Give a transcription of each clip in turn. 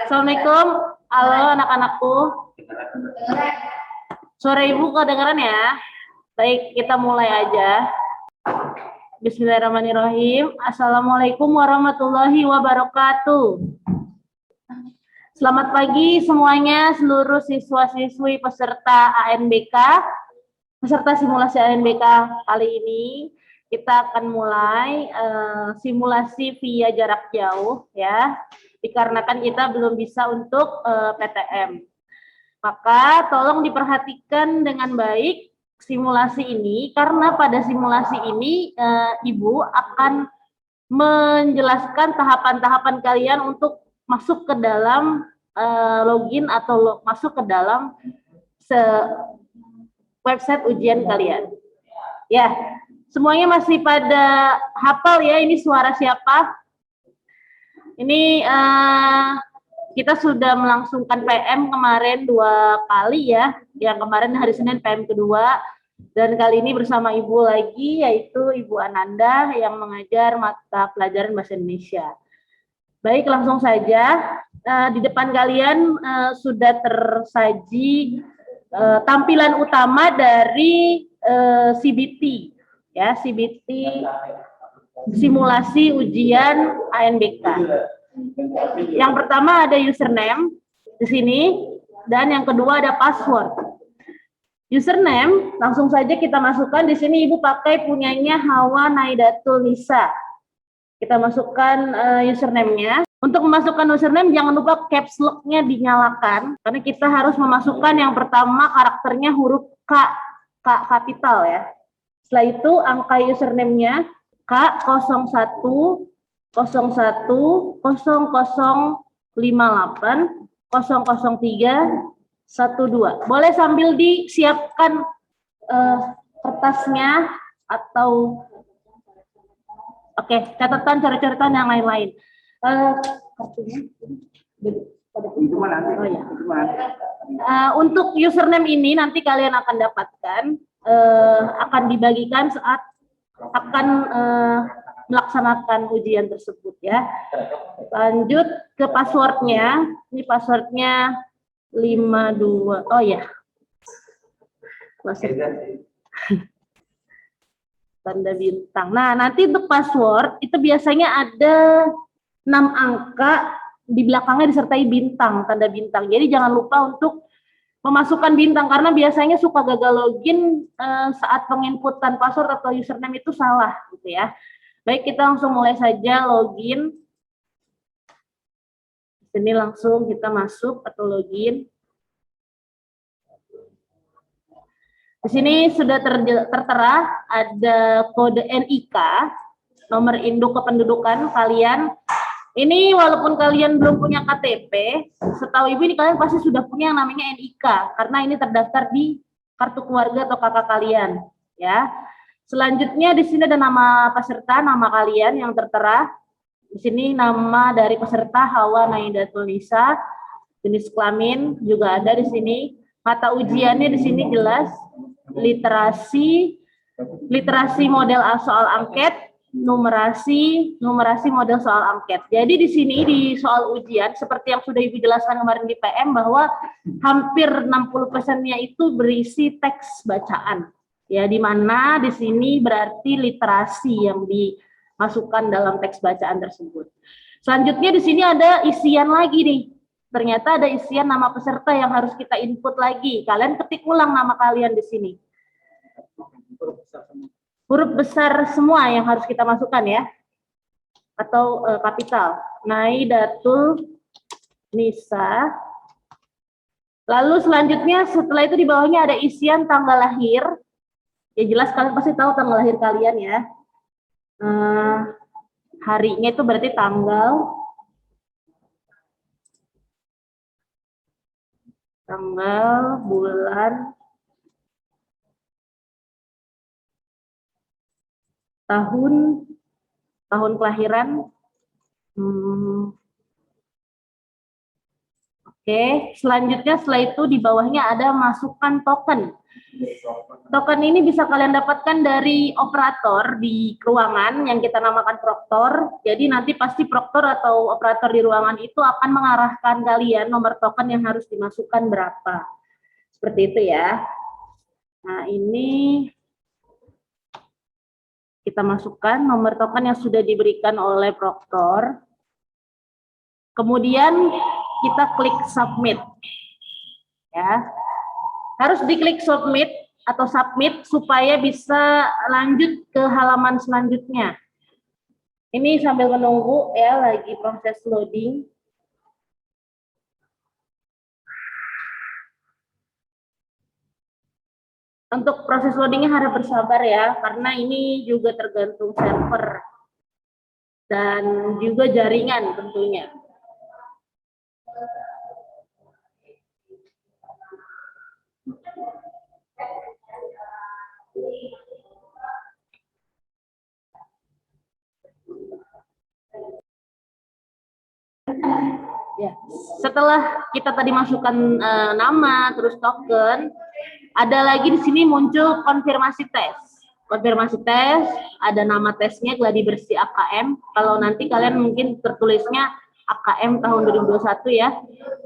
Assalamualaikum, halo anak-anakku. Suara ibu kedengaran ya? Baik, kita mulai aja. Bismillahirrahmanirrahim. Assalamualaikum warahmatullahi wabarakatuh. Selamat pagi semuanya, seluruh siswa-siswi peserta ANBK, peserta simulasi ANBK kali ini. Kita akan mulai simulasi via jarak jauh ya, dikarenakan kita belum bisa untuk PTM. Maka tolong diperhatikan dengan baik simulasi ini, karena pada simulasi ini Ibu akan menjelaskan tahapan-tahapan kalian untuk masuk ke dalam login atau masuk ke dalam website ujian kalian. Ya, semuanya masih pada hafal ya, ini suara siapa? Ini kita sudah melangsungkan PM kemarin 2 kali ya. Yang kemarin hari Senin PM kedua, dan kali ini bersama Ibu lagi, yaitu Ibu Ananda yang mengajar mata pelajaran Bahasa Indonesia. Baik, langsung saja. Di depan kalian sudah tersaji tampilan utama dari CBT ya, CBT simulasi ujian ANBK. Yang pertama ada username di sini, dan yang kedua ada password. Username langsung saja kita masukkan di sini. Ibu pakai punyanya Hawa Naidatul Nisa. Kita masukkan username-nya. Untuk memasukkan username jangan lupa caps lock-nya dinyalakan, karena kita harus memasukkan yang pertama karakternya huruf K kapital ya. Setelah itu angka username-nya K01 01 0058 003 12. Boleh sambil disiapkan kertasnya atau catatan, coret-coretan yang lain-lain. Kartunya untuk username ini nanti kalian akan dapatkan, akan dibagikan saat akan melaksanakan ujian tersebut ya. Lanjut ke passwordnya. Ini passwordnya 52. Oh ya, tanda bintang. Nah, nanti untuk password itu biasanya ada 6 angka, di belakangnya disertai bintang, tanda bintang. Jadi jangan lupa untuk memasukkan bintang, karena biasanya suka gagal login saat penginputan password atau username itu salah gitu ya. Baik, kita langsung mulai saja login. Sini langsung kita masuk atau login. Di sini sudah tertera ada kode NIK, nomor induk kependudukan kalian. Ini walaupun kalian belum punya KTP, setahu Ibu ini kalian pasti sudah punya yang namanya NIK, karena ini terdaftar di kartu keluarga atau kakak kalian, ya. Selanjutnya di sini ada nama peserta, nama kalian yang tertera. Di sini nama dari peserta Hawa Naidatul Nisa, jenis kelamin juga ada di sini. Mata ujiannya di sini jelas, literasi model soal angket, numerasi model soal angket. Jadi di sini di soal ujian seperti yang sudah Ibu jelaskan kemarin di PM, bahwa hampir 60%-nya itu berisi teks bacaan. Ya, di mana di sini berarti literasi yang dimasukkan dalam teks bacaan tersebut. Selanjutnya di sini ada isian lagi nih. Ternyata ada isian nama peserta yang harus kita input lagi. Kalian ketik ulang nama kalian di sini. Huruf besar semua yang harus kita masukkan ya, atau kapital. Naidatul Nisa. Lalu selanjutnya setelah itu di bawahnya ada isian tanggal lahir. Ya jelas kalian pasti tahu tanggal lahir kalian ya. Harinya itu berarti tanggal, bulan, tahun kelahiran. Oke, selanjutnya setelah itu di bawahnya ada masukkan token. Token ini bisa kalian dapatkan dari operator di ruangan yang kita namakan proktor. Jadi nanti pasti proktor atau operator di ruangan itu akan mengarahkan kalian nomor token yang harus dimasukkan berapa. Seperti itu ya. Nah, ini kita masukkan nomor token yang sudah diberikan oleh proktor. Kemudian kita klik submit. Ya. Harus diklik submit atau submit supaya bisa lanjut ke halaman selanjutnya. Ini sambil menunggu ya, lagi proses loading. Untuk proses loadingnya harap bersabar ya, karena ini juga tergantung server dan juga jaringan tentunya. Ya, setelah kita tadi masukkan nama terus token, ada lagi di sini muncul konfirmasi tes. Konfirmasi tes, ada nama tesnya gladi bersih AKM. Kalau nanti kalian mungkin tertulisnya AKM tahun 2021 ya.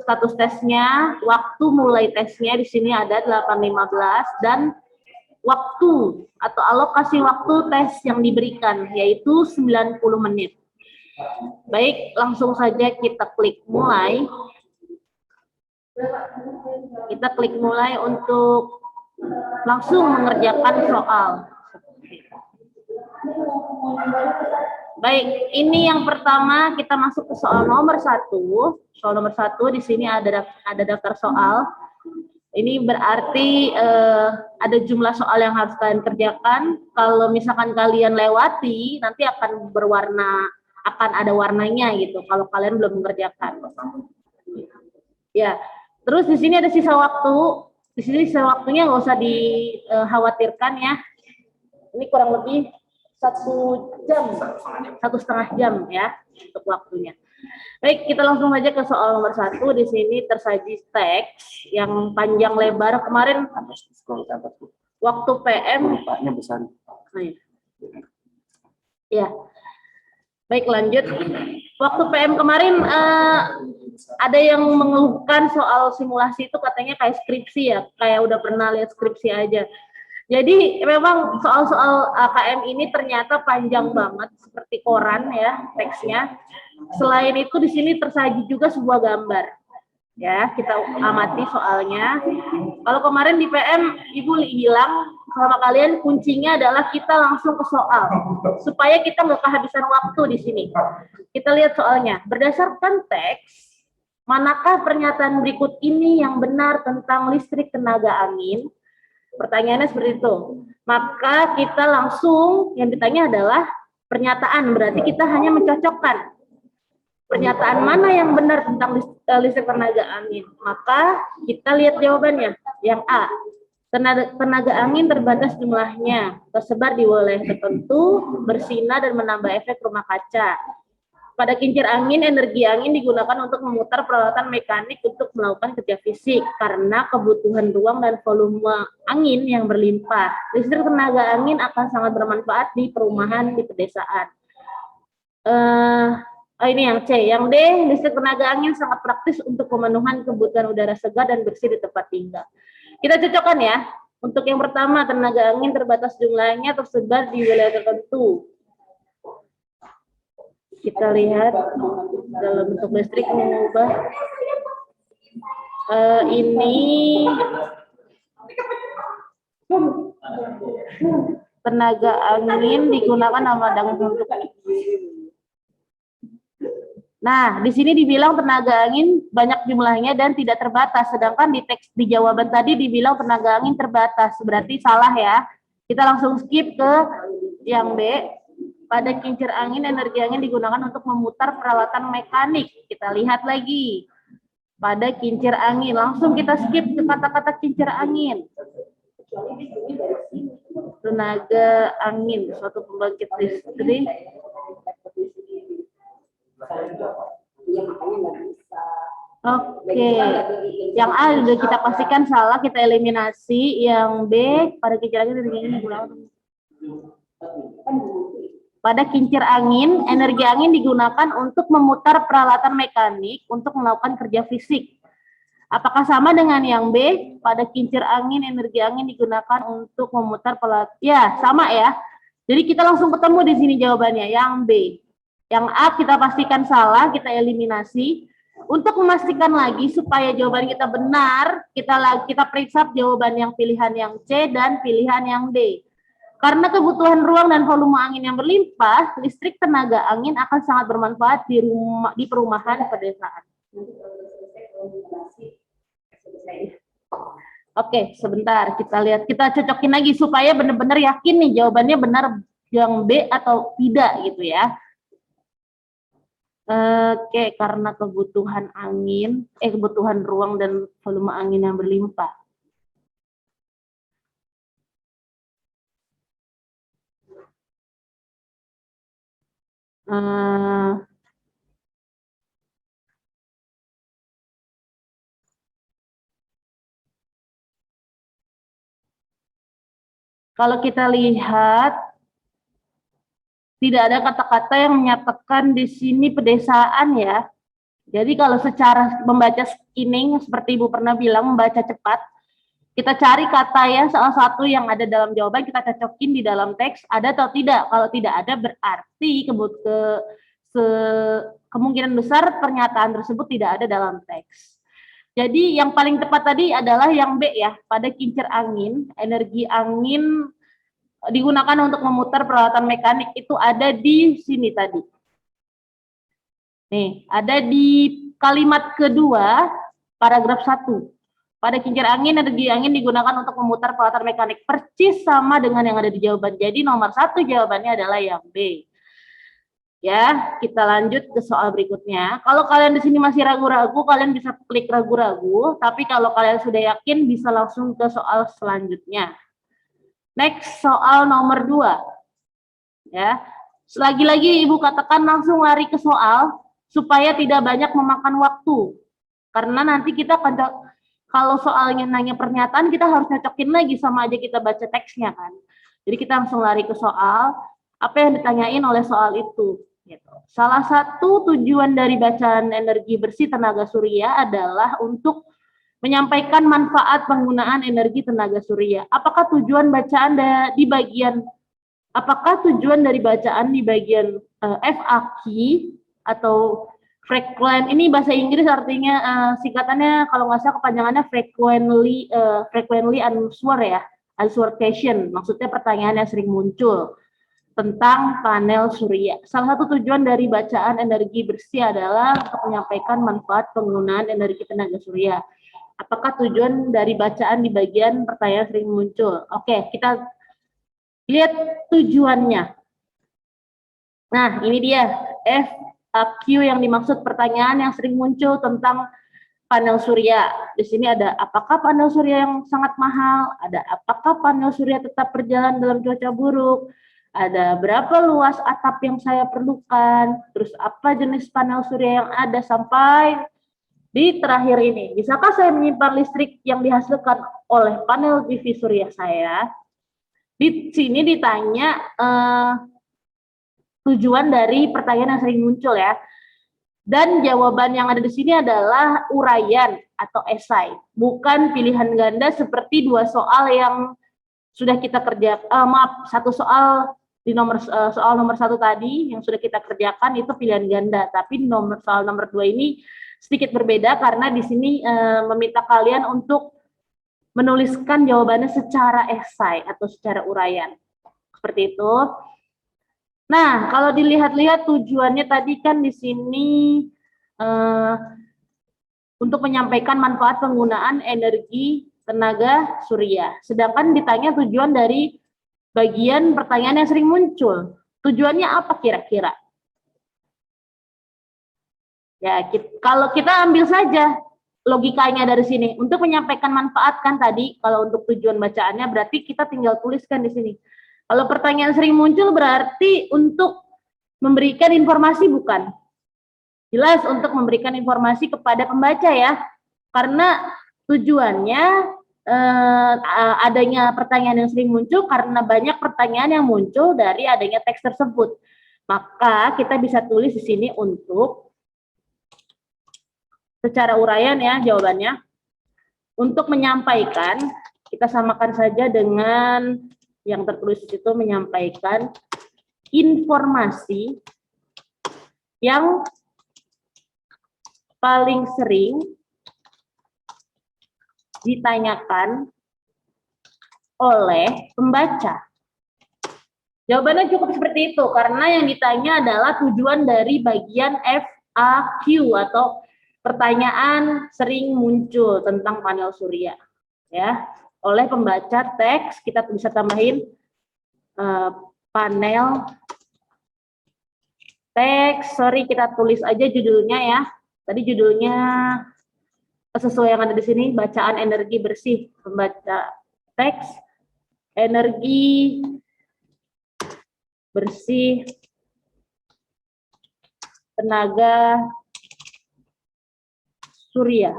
Status tesnya, waktu mulai tesnya di sini ada 8.15 dan waktu atau alokasi waktu tes yang diberikan yaitu 90 menit. Baik, langsung saja kita klik mulai. Kita klik mulai untuk langsung mengerjakan soal. Baik, ini yang pertama kita masuk ke soal nomor 1. Soal nomor 1 di sini ada daftar soal. Ini berarti ada jumlah soal yang harus kalian kerjakan. Kalau misalkan kalian lewati, nanti akan berwarna, akan ada warnanya gitu. Kalau kalian belum mengerjakan. Ya, terus di sini ada sisa waktu. Di sini sisa waktunya nggak usah dikhawatirkan ya. Ini kurang lebih 1 jam, 1,5 jam ya untuk waktunya. Baik, kita langsung saja ke soal nomor 1. Di sini tersaji teks yang panjang lebar. Kemarin waktu PM. Besar. Ya. Baik, lanjut. Waktu PM kemarin ada yang mengeluhkan soal simulasi itu katanya kayak skripsi ya, kayak udah pernah lihat skripsi aja. Jadi memang soal-soal AKM ini ternyata panjang banget seperti koran ya teksnya. Selain itu di sini tersaji juga sebuah gambar. Ya, kita amati soalnya. Kalau kemarin di PM Ibu bilang sama kalian kuncinya adalah kita langsung ke soal supaya kita nggak kehabisan waktu di sini. Kita lihat soalnya. Berdasarkan teks, manakah pernyataan berikut ini yang benar tentang listrik tenaga angin? Pertanyaannya seperti itu. Maka kita langsung yang ditanya adalah pernyataan, berarti kita hanya mencocokkan pernyataan mana yang benar tentang listrik tenaga angin. Maka kita lihat jawabannya. Yang A, tenaga angin terbatas jumlahnya, tersebar di wilayah tertentu, bersinar dan menambah efek rumah kaca. Pada kincir angin, energi angin digunakan untuk memutar peralatan mekanik untuk melakukan kerja fisik karena kebutuhan ruang dan volume angin yang berlimpah. Listrik tenaga angin akan sangat bermanfaat di perumahan di pedesaan. Ini yang C. Yang D, listrik tenaga angin sangat praktis untuk pemenuhan kebutuhan udara segar dan bersih di tempat tinggal. Kita cocokkan ya. Untuk yang pertama, tenaga angin terbatas jumlahnya, tersebar di wilayah tertentu. Kita lihat dalam bentuk listrik mengubah ini tenaga angin digunakan nama untuk. Nah, di sini dibilang tenaga angin banyak jumlahnya dan tidak terbatas, sedangkan di teks di jawaban tadi dibilang tenaga angin terbatas, berarti salah ya. Kita langsung skip ke yang B. Pada kincir angin, energi angin digunakan untuk memutar peralatan mekanik. Kita lihat lagi. Pada kincir angin, langsung kita skip ke kata-kata kincir angin. Tenaga angin, suatu pembangkit listrik. Oke. Yang A sudah kita pastikan salah, kita eliminasi. Yang B pada kincir angin pada kincir angin, energi angin digunakan untuk memutar peralatan mekanik untuk melakukan kerja fisik. Apakah sama dengan yang B? Pada kincir angin, energi angin digunakan untuk memutar peralatan. Ya, sama ya. Jadi kita langsung ketemu di sini jawabannya, yang B. Yang A kita pastikan salah, kita eliminasi. Untuk memastikan lagi supaya jawaban kita benar, kita periksa jawaban yang pilihan yang C dan pilihan yang D. Karena kebutuhan ruang dan volume angin yang berlimpah, listrik tenaga angin akan sangat bermanfaat di perumahan pedesaan. Oke, sebentar kita lihat, kita cocokin lagi supaya benar-benar yakin nih jawabannya benar yang B atau tidak gitu ya. Oke, karena kebutuhan angin, kebutuhan ruang dan volume angin yang berlimpah. Kalau kita lihat, tidak ada kata-kata yang menyatakan di sini pedesaan ya. Jadi kalau secara membaca skimming, seperti Ibu pernah bilang, membaca cepat, kita cari kata ya salah satu yang ada dalam jawaban, kita cocokin di dalam teks, ada atau tidak. Kalau tidak ada berarti kemungkinan besar pernyataan tersebut tidak ada dalam teks. Jadi yang paling tepat tadi adalah yang B ya, pada kincir angin, energi angin digunakan untuk memutar peralatan mekanik itu ada di sini tadi. Nih, ada di kalimat kedua, paragraf 1. Pada kincir angin, energi angin digunakan untuk memutar peralatan mekanik. Persis sama dengan yang ada di jawaban. Jadi nomor 1 jawabannya adalah yang B. Ya, kita lanjut ke soal berikutnya. Kalau kalian di sini masih ragu-ragu, kalian bisa klik ragu-ragu. Tapi kalau kalian sudah yakin, bisa langsung ke soal selanjutnya. Next, soal nomor 2. Ya, lagi-lagi Ibu katakan langsung lari ke soal supaya tidak banyak memakan waktu. Karena nanti kita akan, kalau soalnya nanya pernyataan, kita harus cocokin lagi sama aja kita baca teksnya kan. Jadi kita langsung lari ke soal, apa yang ditanyain oleh soal itu. Gitu. Salah satu tujuan dari bacaan energi bersih tenaga surya adalah untuk menyampaikan manfaat penggunaan energi tenaga surya. Apakah tujuan bacaan di bagian FAQ atau frequent, ini bahasa Inggris artinya singkatannya kalau nggak salah kepanjangannya frequently answered question, maksudnya pertanyaan yang sering muncul tentang panel surya. Salah satu tujuan dari bacaan energi bersih adalah untuk menyampaikan manfaat penggunaan energi tenaga surya. Apakah tujuan dari bacaan di bagian pertanyaan sering muncul? Oke, kita lihat tujuannya. Nah, ini dia FAQ yang dimaksud, pertanyaan yang sering muncul tentang panel surya. Di sini ada apakah panel surya yang sangat mahal? Ada apakah panel surya tetap berjalan dalam cuaca buruk? Ada berapa luas atap yang saya perlukan? Terus apa jenis panel surya yang ada sampai di terakhir ini? Bisakah saya menyimpan listrik yang dihasilkan oleh panel PV surya saya? Di sini ditanya tujuan dari pertanyaan yang sering muncul ya. Dan jawaban yang ada di sini adalah uraian atau esai, bukan pilihan ganda seperti dua soal yang sudah kita satu soal di soal nomor 1 tadi yang sudah kita kerjakan itu pilihan ganda, tapi soal nomor 2 ini sedikit berbeda karena di sini meminta kalian untuk menuliskan jawabannya secara esai atau secara uraian. Seperti itu. Nah, kalau dilihat-lihat tujuannya tadi kan di sini untuk menyampaikan manfaat penggunaan energi tenaga surya. Sedangkan ditanya tujuan dari bagian pertanyaan yang sering muncul. Tujuannya apa kira-kira? Ya, kalau kita ambil saja logikanya dari sini, untuk menyampaikan manfaat kan tadi, kalau untuk tujuan bacaannya berarti kita tinggal tuliskan di sini. Kalau pertanyaan sering muncul berarti untuk memberikan informasi bukan? Jelas untuk memberikan informasi kepada pembaca ya. Karena Tujuannya adanya pertanyaan yang sering muncul karena banyak pertanyaan yang muncul dari adanya teks tersebut. Maka kita bisa tulis di sini untuk secara uraian ya jawabannya. Untuk menyampaikan, kita samakan saja dengan yang tertulis itu, menyampaikan informasi yang paling sering ditanyakan oleh pembaca. Jawabannya cukup seperti itu karena yang ditanya adalah tujuan dari bagian FAQ atau pertanyaan sering muncul tentang panel surya ya oleh pembaca teks. Kita bisa tambahin panel teks, kita tulis aja judulnya ya. Tadi judulnya sesuai yang ada di sini, bacaan energi bersih, pembaca teks, energi bersih, tenaga surya.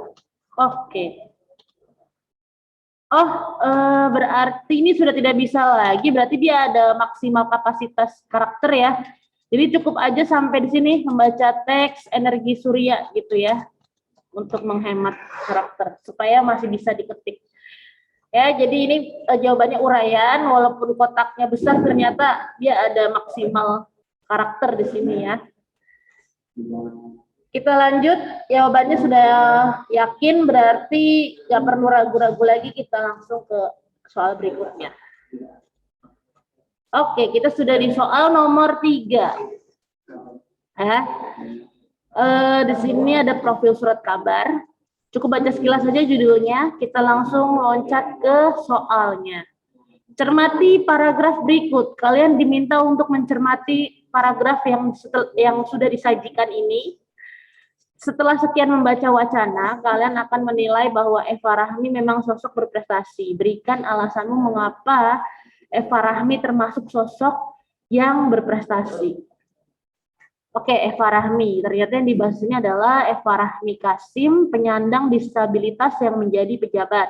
Oke. Berarti ini sudah tidak bisa lagi, berarti dia ada maksimal kapasitas karakter ya. Jadi cukup aja sampai di sini membaca teks energi surya gitu ya. Untuk menghemat karakter supaya masih bisa diketik ya. Jadi ini jawabannya uraian, walaupun kotaknya besar ternyata dia ada maksimal karakter di sini ya. Kita lanjut, jawabannya sudah yakin, berarti nggak perlu ragu-ragu lagi, kita langsung ke soal berikutnya. Oke, kita sudah di soal nomor 3 di sini ada profil surat kabar. Cukup baca sekilas saja judulnya, kita langsung loncat ke soalnya. Cermati paragraf berikut. Kalian diminta untuk mencermati paragraf yang sudah disajikan ini. Setelah sekian membaca wacana, kalian akan menilai bahwa Eva Rahmi memang sosok berprestasi. Berikan alasanmu mengapa Eva Rahmi termasuk sosok yang berprestasi. Oke, Eva Rahmi. Ternyata yang dibahas ini adalah Eva Rahmi Kasim, penyandang disabilitas yang menjadi pejabat.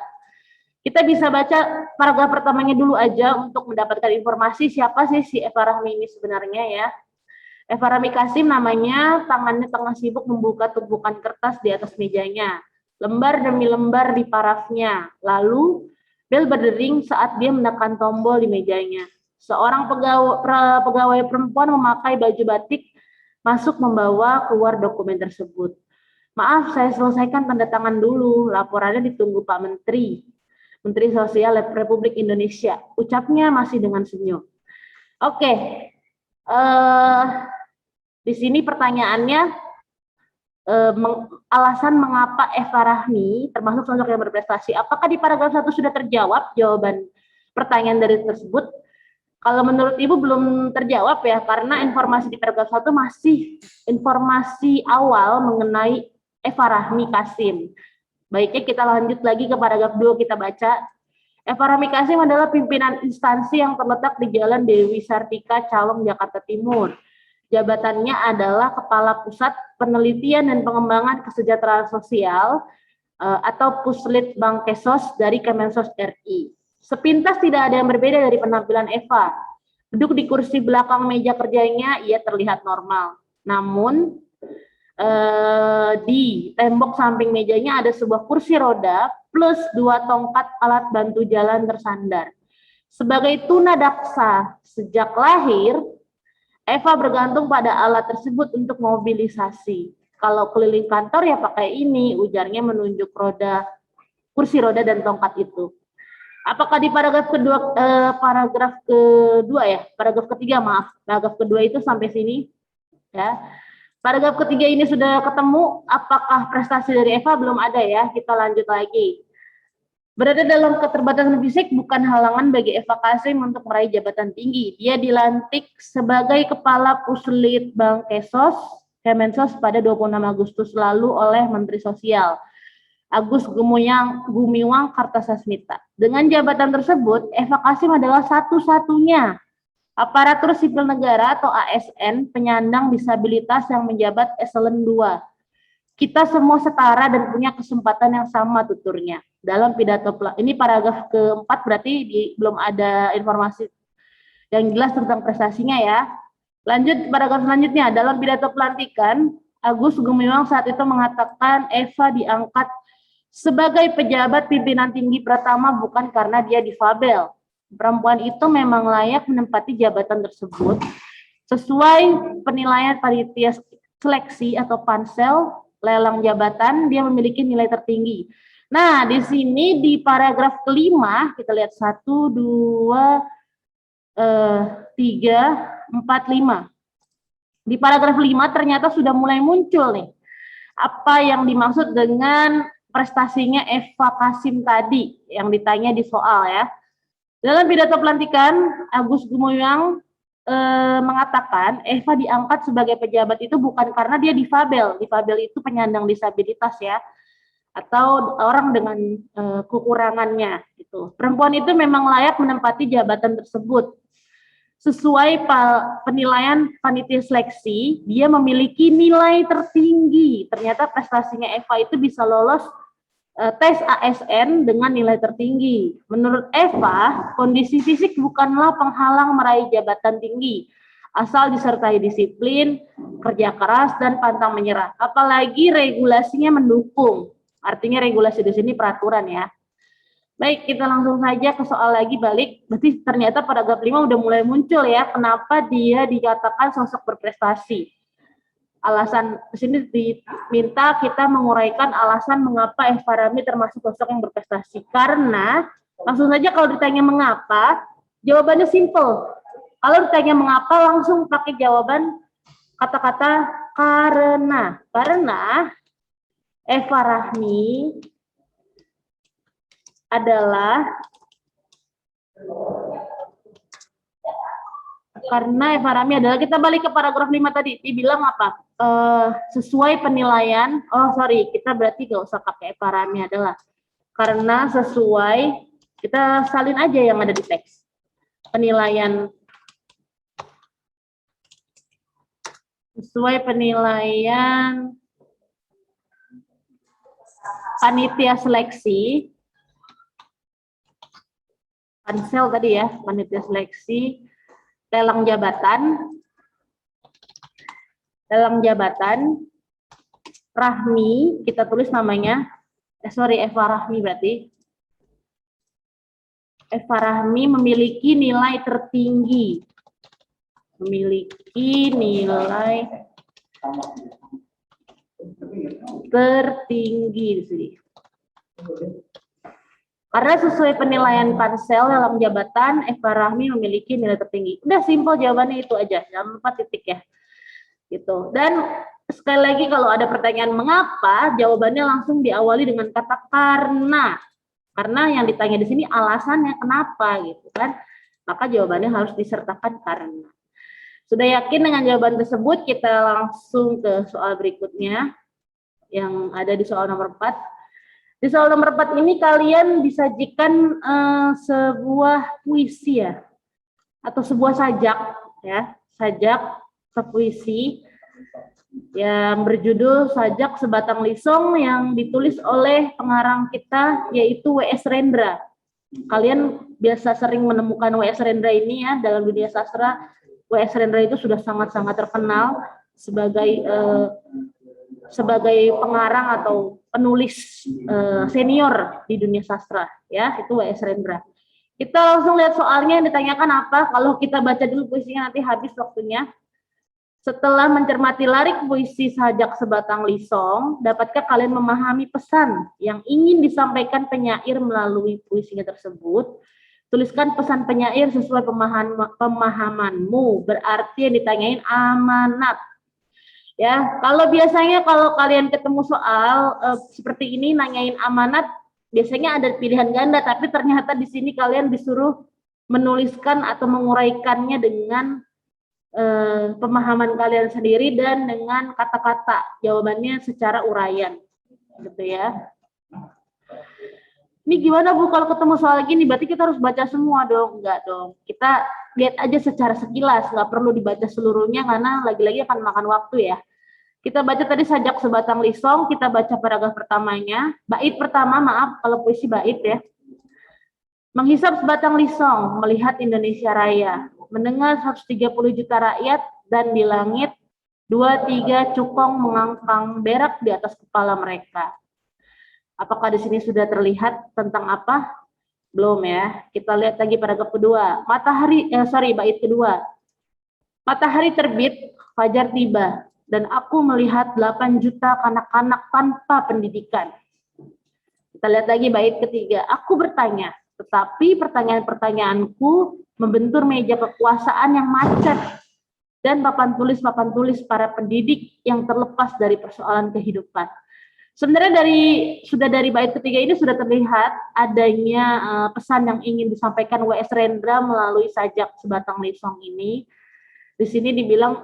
Kita bisa baca paragraf pertamanya dulu aja untuk mendapatkan informasi siapa sih si Eva Rahmi ini sebenarnya ya. Eva Rahmi Kasim namanya, tangannya tengah sibuk membuka tumpukan kertas di atas mejanya. Lembar demi lembar di parafnya. Lalu, bel berdering saat dia menekan tombol di mejanya. Seorang pegawai perempuan memakai baju batik masuk membawa keluar dokumen tersebut. Maaf, saya selesaikan tanda tangan dulu. Laporannya ditunggu Pak Menteri. Menteri Sosial Republik Indonesia. Ucapnya masih dengan senyum. Oke. Di sini pertanyaannya, alasan mengapa Eva Rahmi termasuk sosok yang berprestasi. Apakah di paragraf 1 sudah terjawab jawaban pertanyaan dari tersebut? Kalau menurut Ibu belum terjawab ya, karena informasi di paragraf 1 masih informasi awal mengenai Eva Rahmi Kasim. Baiknya kita lanjut lagi ke paragraf 2, kita baca. Eva Rahmi Kasim adalah pimpinan instansi yang terletak di Jalan Dewi Sartika, Cawang, Jakarta Timur. Jabatannya adalah Kepala Pusat Penelitian dan Pengembangan Kesejahteraan Sosial atau Puslit Bangkesos dari Kemensos RI. Sepintas tidak ada yang berbeda dari penampilan Eva. Duduk di kursi belakang meja kerjanya, ia terlihat normal. Namun, di tembok samping mejanya ada sebuah kursi roda plus 2 tongkat alat bantu jalan tersandar. Sebagai tunadaksa sejak lahir, Eva bergantung pada alat tersebut untuk mobilisasi. Kalau keliling kantor ya pakai ini, ujarnya menunjuk kursi roda dan tongkat itu. Apakah di paragraf kedua itu sampai sini ya. Paragraf ketiga ini sudah ketemu, apakah prestasi dari Eva? Belum ada ya, kita lanjut lagi. Berada dalam keterbatasan fisik bukan halangan bagi Eva Kasim untuk meraih jabatan tinggi. Dia dilantik sebagai Kepala Puslit Kemensos pada 26 Agustus lalu oleh Menteri Sosial Agus Gumiwang Kartasasmita. Dengan jabatan tersebut, Eva Kasim adalah satu-satunya aparatur sipil negara atau ASN penyandang disabilitas yang menjabat eselon 2. kita semua setara dan punya kesempatan yang sama tuturnya. Dalam pidato ini paragraf keempat, berarti belum ada informasi yang jelas tentang prestasinya ya. Lanjut paragraf selanjutnya, dalam pidato pelantikan Agus Gumiwang saat itu mengatakan Eva diangkat sebagai pejabat pimpinan tinggi pertama bukan karena dia difabel. Perempuan itu memang layak menempati jabatan tersebut sesuai penilaian panitia seleksi atau pansel lelang jabatan, dia memiliki nilai tertinggi. Nah, di sini di paragraf kelima kita lihat 1, 2, 3, 4, 5. Di paragraf 5 ternyata sudah mulai muncul nih apa yang dimaksud dengan prestasinya Eva Kasim tadi yang ditanya di soal ya. Dalam pidato pelantikan Agus Gumiwang mengatakan Eva diangkat sebagai pejabat itu bukan karena dia difabel. Difabel itu penyandang disabilitas ya, atau orang dengan kekurangannya gitu. Perempuan itu memang layak menempati jabatan tersebut. Sesuai penilaian panitia seleksi, dia memiliki nilai tertinggi. Ternyata prestasinya Eva itu bisa lolos tes ASN dengan nilai tertinggi. Menurut Eva, kondisi fisik bukanlah penghalang meraih jabatan tinggi, asal disertai disiplin, kerja keras, dan pantang menyerah. Apalagi regulasinya mendukung. Artinya regulasi di sini peraturan ya. Baik, kita langsung saja ke soal lagi balik. Berarti ternyata paragraf 5 udah mulai muncul ya, kenapa dia dikatakan sosok berprestasi. Alasan di sini diminta kita menguraikan alasan mengapa Eva Rahmi termasuk sosok yang berprestasi. Karena langsung saja kalau ditanya mengapa, jawabannya simple. Kalau ditanya mengapa langsung pakai jawaban kata-kata karena. Karena Eva Rahmi adalah kita balik ke paragraf 5 tadi, dibilang apa? Sesuai penilaian, kita berarti gak usah pakai Eva Rahmi adalah, karena sesuai, kita salin aja yang ada di teks. Sesuai penilaian panitia seleksi, pansel tadi ya, panitia seleksi, lelang jabatan, Rahmi, kita tulis namanya, Eva Rahmi berarti. Eva Rahmi memiliki nilai tertinggi. Memiliki nilai tertinggi di sini. Karena sesuai penilaian pansel dalam jabatan, Eva Rahmi memiliki nilai tertinggi. Udah simpel jawabannya itu aja, dalam 4 titik ya. Gitu. Dan sekali lagi kalau ada pertanyaan mengapa, jawabannya langsung diawali dengan kata karena. Karena yang ditanya di sini alasannya kenapa gitu kan. Maka jawabannya harus disertakan karena. Sudah yakin dengan jawaban tersebut, kita langsung ke soal berikutnya yang ada di soal nomor 4. Di soal nomor 4 ini kalian disajikan sebuah puisi ya, atau sebuah sajak ya, sajak sepuisi yang berjudul Sajak Sebatang Lisong yang ditulis oleh pengarang kita yaitu W.S. Rendra. Kalian biasa sering menemukan W.S. Rendra ini ya dalam dunia sastra. W.S. Rendra itu sudah sangat-sangat terkenal sebagai pengarang atau penulis senior di dunia sastra ya, itu W.S. Rendra. Kita langsung lihat soalnya yang ditanyakan apa. Kalau kita baca dulu puisinya nanti habis waktunya. Setelah mencermati larik puisi Sajak Sebatang Lisong, dapatkah kalian memahami pesan yang ingin disampaikan penyair melalui puisinya tersebut? Tuliskan pesan penyair sesuai pemahamanmu, berarti yang ditanyain amanat. Ya, kalau biasanya kalau kalian ketemu soal seperti ini nanyain amanat, biasanya ada pilihan ganda, tapi ternyata di sini kalian disuruh menuliskan atau menguraikannya dengan pemahaman kalian sendiri dan dengan kata-kata jawabannya secara uraian, gitu ya. Ini gimana Bu kalau ketemu soal gini? Berarti kita harus baca semua dong? Enggak dong. Kita lihat aja secara sekilas, nggak perlu dibaca seluruhnya karena lagi-lagi akan makan waktu ya. Kita baca tadi sajak sebatang lisong, kita baca paragraf pertamanya. Bait pertama, maaf kalau puisi bait ya. Menghisap sebatang lisong, melihat Indonesia Raya, mendengar 130 juta rakyat, dan di langit 2-3 cukong mengangkang berak di atas kepala mereka. Apakah di sini sudah terlihat tentang apa? Belum ya. Kita lihat lagi paragraf kedua. Bait kedua. Matahari terbit, fajar tiba, dan aku melihat 8 juta kanak-kanak tanpa pendidikan. Kita lihat lagi bait ketiga. Aku bertanya, tetapi pertanyaan-pertanyaanku membentur meja kekuasaan yang macet dan papan tulis para pendidik yang terlepas dari persoalan kehidupan. Sebenarnya sudah dari bait ketiga ini sudah terlihat adanya pesan yang ingin disampaikan W.S. Rendra melalui sajak sebatang lisong ini. Di sini dibilang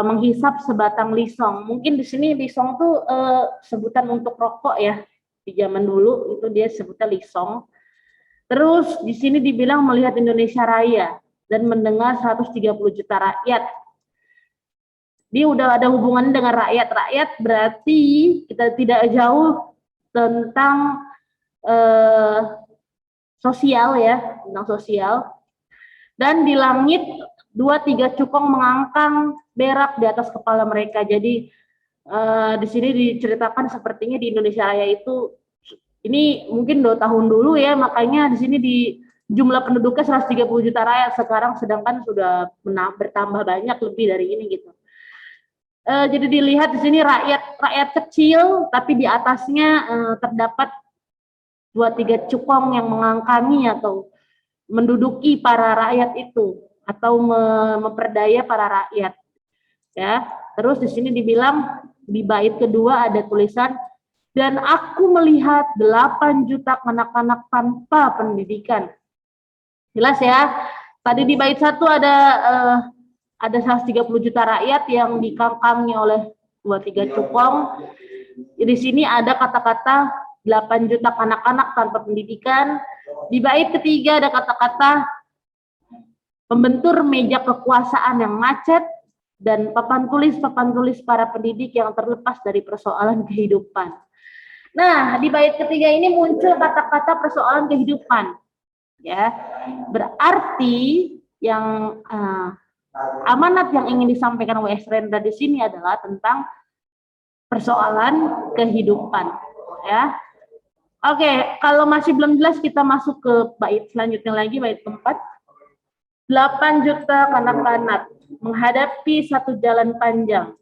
menghisap sebatang lisong. Mungkin di sini lisong tuh sebutan untuk rokok ya. Di zaman dulu itu dia sebutnya lisong. Terus di sini dibilang melihat Indonesia Raya dan mendengar 130 juta rakyat. Dia udah ada hubungan dengan rakyat. Rakyat berarti kita tidak jauh tentang sosial ya, tentang sosial. Dan di langit 2-3 cukong mengangkang berak di atas kepala mereka. Jadi di sini diceritakan sepertinya di Indonesia Raya itu ini mungkin 2 tahun dulu ya, makanya di sini di jumlah penduduknya 130 juta rakyat, sekarang sedangkan sudah bertambah banyak lebih dari ini gitu. Jadi dilihat di sini rakyat kecil, tapi di atasnya terdapat 2-3 cukong yang mengangkangi atau menduduki para rakyat itu atau memperdaya para rakyat. Ya, terus di sini dibilang di bait kedua ada tulisan, dan aku melihat 8 juta anak-anak tanpa pendidikan. Jelas ya. Tadi di bait 1 ada 130 juta rakyat yang dikangkangi oleh 2-3 cukong. Di sini ada kata-kata 8 juta anak-anak tanpa pendidikan. Di bait ketiga ada kata-kata pembentur meja kekuasaan yang macet dan papan tulis para pendidik yang terlepas dari persoalan kehidupan. Nah, di bait ketiga ini muncul kata-kata persoalan kehidupan. Ya. Berarti yang amanat yang ingin disampaikan W.S. Rendra di sini adalah tentang persoalan kehidupan, ya. Oke, kalau masih belum jelas kita masuk ke bait selanjutnya lagi, bait keempat. 8 juta kanak-kanak menghadapi satu jalan panjang,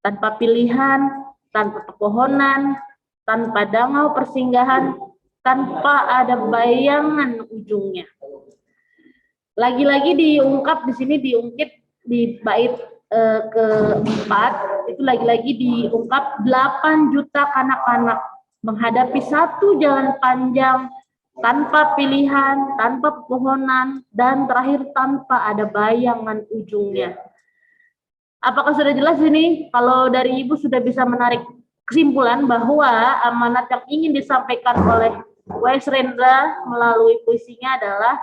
tanpa pilihan, tanpa pepohonan, tanpa dangau persinggahan, tanpa ada bayangan ujungnya. Lagi-lagi diungkap di sini, diungkit di bait keempat, itu lagi-lagi diungkap 8 juta kanak-kanak menghadapi satu jalan panjang tanpa pilihan, tanpa pepohonan, dan terakhir tanpa ada bayangan ujungnya. Apakah sudah jelas ini? Kalau dari Ibu sudah bisa menarik kesimpulan bahwa amanat yang ingin disampaikan oleh W.S. Rendra melalui puisinya adalah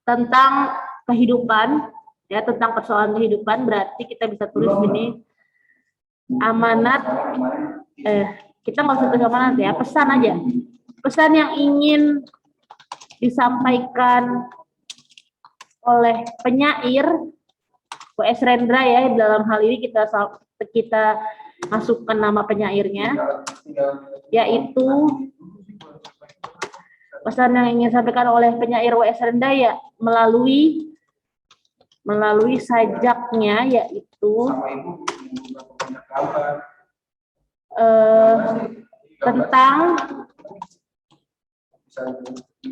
tentang kehidupan, ya, tentang persoalan kehidupan. Berarti kita bisa tulis ini amanat, kita nggak usah tulis amanat ya, pesan aja, pesan yang ingin disampaikan oleh penyair W.S. Rendra ya. Dalam hal ini kita masukkan nama penyairnya, yaitu pesan yang ingin disampaikan oleh penyair W.S. Rendra ya melalui sajaknya, yaitu tentang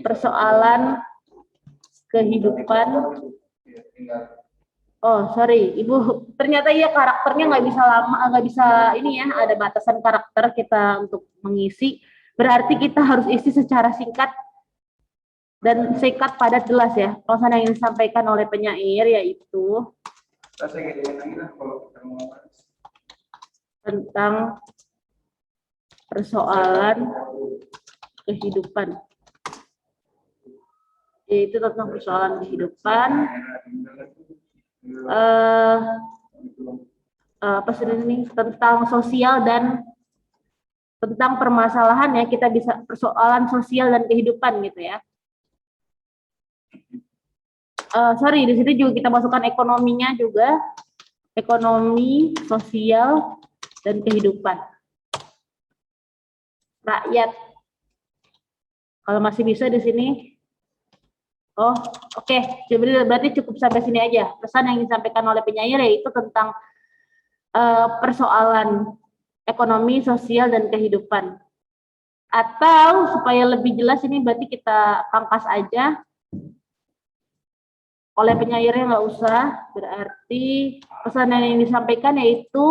persoalan kehidupan. Oh sorry Ibu, ternyata ya karakternya nggak bisa ini ya, ada batasan karakter kita untuk mengisi. Berarti kita harus isi secara singkat dan singkat, padat, jelas ya. Pesan yang ingin disampaikan oleh penyair yaitu tentang persoalan kehidupan. Yaitu tentang persoalan kehidupan. apa sih ini, tentang sosial dan tentang permasalahan ya, kita bisa persoalan sosial dan kehidupan gitu ya. Sorry, di sini juga kita masukkan ekonominya juga, ekonomi, sosial, dan kehidupan rakyat. Kalau masih bisa di sini, oh oke, berarti cukup sampai sini aja. Pesan yang disampaikan oleh penyair yaitu tentang persoalan ekonomi, sosial, dan kehidupan. Atau supaya lebih jelas ini berarti kita pangkas aja, oleh penyairnya nggak usah, berarti pesan yang disampaikan yaitu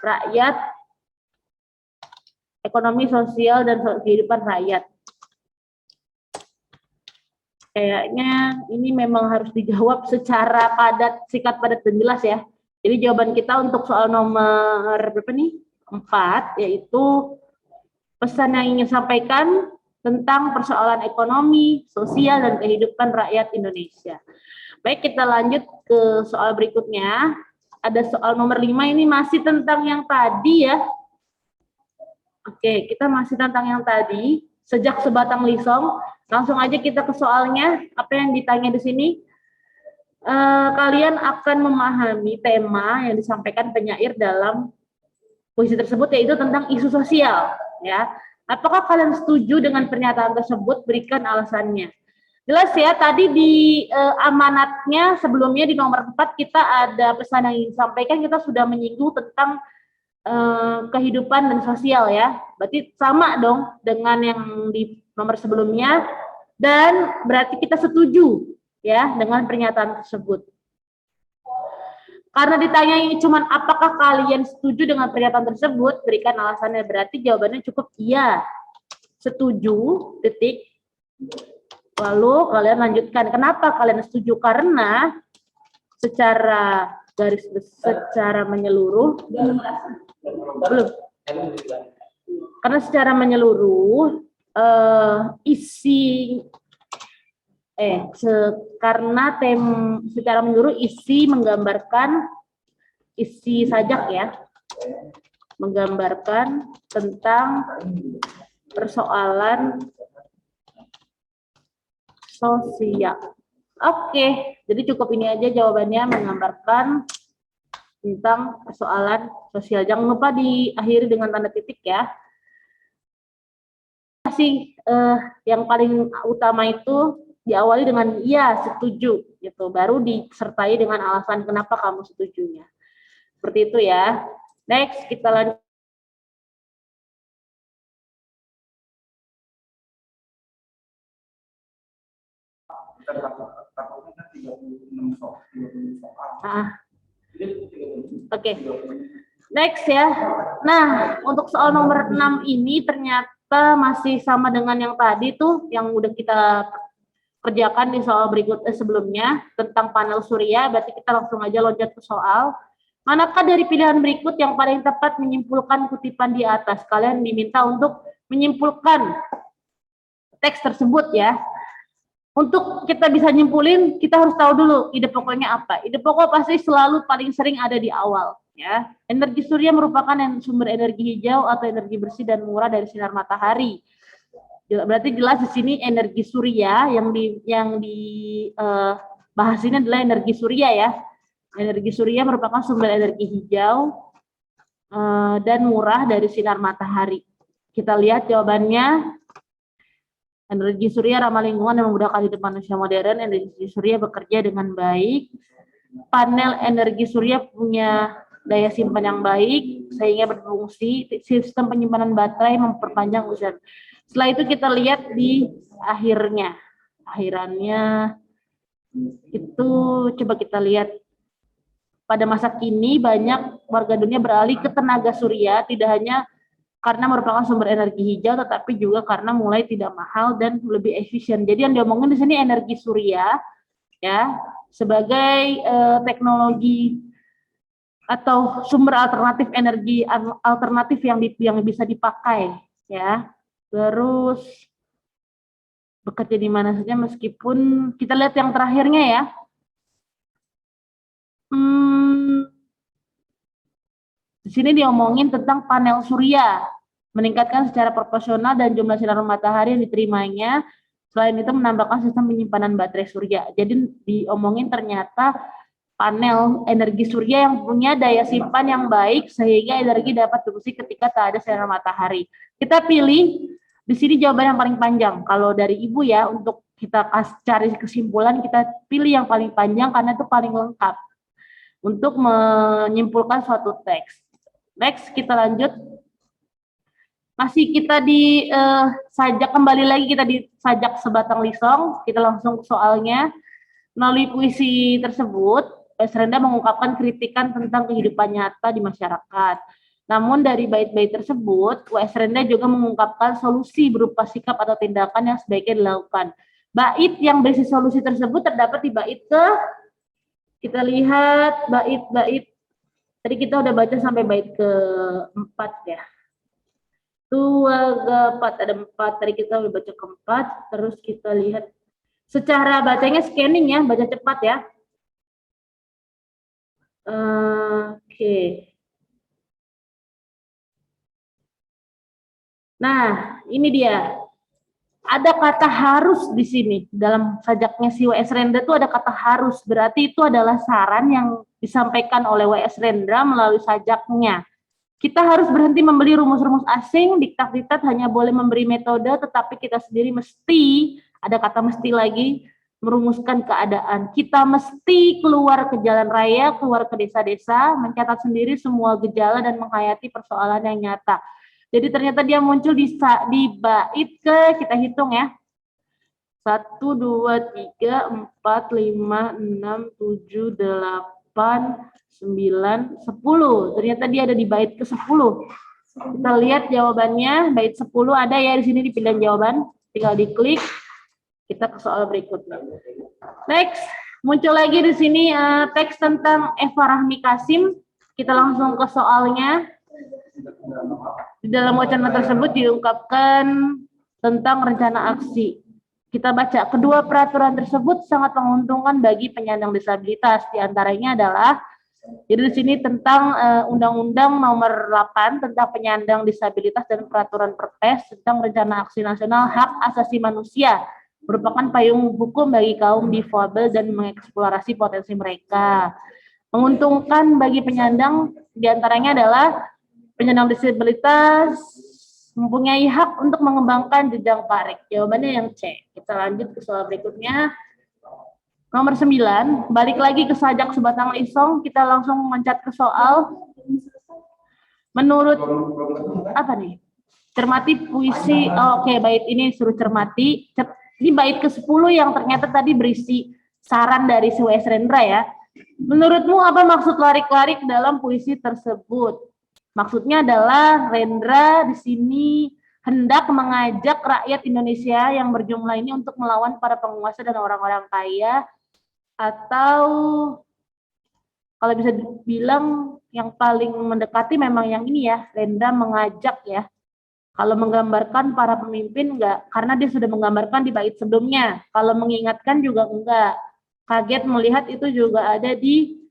rakyat, ekonomi, sosial, dan kehidupan rakyat. Kayaknya ini memang harus dijawab secara padat, singkat, padat, dan jelas ya. Jadi jawaban kita untuk soal nomor berapa nih? 4, yaitu pesan yang ingin sampaikan tentang persoalan ekonomi, sosial, dan kehidupan rakyat Indonesia. Baik, kita lanjut ke soal berikutnya. Ada soal nomor 5, ini masih tentang yang tadi ya. Oke, kita masih tentang yang tadi. Sejak sebatang lisong, langsung aja kita ke soalnya. Apa yang ditanya di sini? Kalian akan memahami tema yang disampaikan penyair dalam puisi tersebut, yaitu tentang isu sosial. Ya, apakah kalian setuju dengan pernyataan tersebut? Berikan alasannya. Jelas ya, tadi di amanatnya sebelumnya di nomor 4 kita ada pesan yang disampaikan, kita sudah menyinggung tentang kehidupan dan sosial ya. Berarti sama dong dengan yang di nomor sebelumnya, dan berarti kita setuju ya dengan pernyataan tersebut. Karena ditanyai cuman apakah kalian setuju dengan pernyataan tersebut, berikan alasannya, berarti jawabannya cukup iya. Setuju, titik. Lalu kalian lanjutkan, kenapa kalian setuju? Karena secara secara menyeluruh, belum. Karena secara menyeluruh secara menyeluruh isi menggambarkan isi sajak ya, menggambarkan tentang persoalan sosial. Oke, jadi cukup ini aja jawabannya, menggambarkan tentang persoalan sosial. Jangan lupa diakhiri dengan tanda titik ya. Masih yang paling utama itu diawali dengan iya, setuju gitu, baru disertai dengan alasan kenapa kamu setujunya. Seperti itu ya. Next, kita lanjut. Oke. Next ya. Nah, untuk soal nomor 6 ini ternyata masih sama dengan yang tadi tuh, yang udah kita kerjakan di soal berikut sebelumnya tentang panel surya. Berarti kita langsung aja loncat ke soal. Manakah dari pilihan berikut yang paling tepat menyimpulkan kutipan di atas? Kalian diminta untuk menyimpulkan teks tersebut ya. Untuk kita bisa nyimpulin, kita harus tahu dulu ide pokoknya apa. Ide pokok pasti selalu paling sering ada di awal. Ya, energi surya merupakan sumber energi hijau atau energi bersih dan murah dari sinar matahari. Berarti jelas di sini energi surya yang bahas ini adalah energi surya ya. Energi surya merupakan sumber energi hijau dan murah dari sinar matahari. Kita lihat jawabannya. Energi surya ramah lingkungan dan memudahkan hidup manusia modern. Energi surya bekerja dengan baik. Panel energi surya punya daya simpan yang baik sehingga berfungsi. Sistem penyimpanan baterai memperpanjang usia. Setelah itu kita lihat di akhirannya itu, coba kita lihat. Pada masa kini banyak warga dunia beralih ke tenaga surya, tidak hanya karena merupakan sumber energi hijau, tetapi juga karena mulai tidak mahal dan lebih efisien. Jadi yang diomongin di sini energi surya ya, sebagai teknologi atau sumber alternatif energi alternatif yang bisa dipakai ya. Terus bekerja di mana saja, meskipun kita lihat yang terakhirnya ya. Di sini diomongin tentang panel surya, meningkatkan secara proporsional dan jumlah sinar matahari yang diterimanya. Selain itu menambahkan sistem penyimpanan baterai surya. Jadi diomongin ternyata panel energi surya yang punya daya simpan yang baik sehingga energi dapat diproduksi ketika tak ada sinar matahari. Kita pilih di sini jawaban yang paling panjang. Kalau dari Ibu ya, untuk kita cari kesimpulan, kita pilih yang paling panjang karena itu paling lengkap untuk menyimpulkan suatu teks. Next, kita lanjut. Masih kita di sajak, kembali lagi kita di sajak sebatang lisong. Kita langsung ke soalnya. Melalui puisi tersebut, W.S. Renda mengungkapkan kritikan tentang kehidupan nyata di masyarakat. Namun dari bait-bait tersebut, W.S. Renda juga mengungkapkan solusi berupa sikap atau tindakan yang sebaiknya dilakukan. Bait yang berisi solusi tersebut terdapat di bait kita lihat bait-bait. Tadi kita udah baca sampai bait ke-4 ya. 2, 4, ada 4. Tadi kita udah baca ke-4, terus kita lihat secara bacanya scanning ya, baca cepat ya. Oke. Nah, ini dia. Ada kata harus di sini. Dalam sajaknya si W.S. Renda itu ada kata harus. Berarti itu adalah saran yang disampaikan oleh W.S. Renda melalui sajaknya. Kita harus berhenti membeli rumus-rumus asing, diktat-diktat hanya boleh memberi metode, tetapi kita sendiri mesti, ada kata mesti lagi, merumuskan keadaan. Kita mesti keluar ke jalan raya, keluar ke desa-desa, mencatat sendiri semua gejala dan menghayati persoalan yang nyata. Jadi ternyata dia muncul di bait kita hitung ya. 1, 2, 3, 4, 5, 6, 7, 8, 9, 10. Ternyata dia ada di bait ke-10. Kita lihat jawabannya, bait 10 ada ya di sini di pilihan jawaban. Tinggal diklik. Kita ke soal berikutnya. Next, muncul lagi di sini teks tentang Eva Rahmi Kasim. Kita langsung ke soalnya. Di dalam wacana tersebut diungkapkan tentang rencana aksi. Kita baca, kedua peraturan tersebut sangat menguntungkan bagi penyandang disabilitas. Di antaranya adalah, jadi di sini tentang Undang-Undang Nomor 8 tentang penyandang disabilitas dan peraturan Perpres tentang rencana aksi nasional hak asasi manusia, merupakan payung hukum bagi kaum difabel dan mengeksplorasi potensi mereka. Menguntungkan bagi penyandang diantaranya adalah penyandang disabilitas mempunyai hak untuk mengembangkan jenjang karir. Jawabannya yang C. Kita lanjut ke soal berikutnya. Nomor 9, balik lagi ke sajak sebatang lisong, kita langsung mencat ke soal. Menurut apa nih? Cermati puisi. Oke, bait ini suruh cermati. Ini bait ke-10 yang ternyata tadi berisi saran dari si W.S. Renda ya. Menurutmu apa maksud larik-larik dalam puisi tersebut? Maksudnya adalah Renda di sini hendak mengajak rakyat Indonesia yang berjumlah ini untuk melawan para penguasa dan orang-orang kaya, atau kalau bisa dibilang yang paling mendekati memang yang ini ya, Renda mengajak ya. Kalau menggambarkan para pemimpin enggak, karena dia sudah menggambarkan di bait sebelumnya. Kalau mengingatkan juga enggak. Kaget melihat itu juga ada di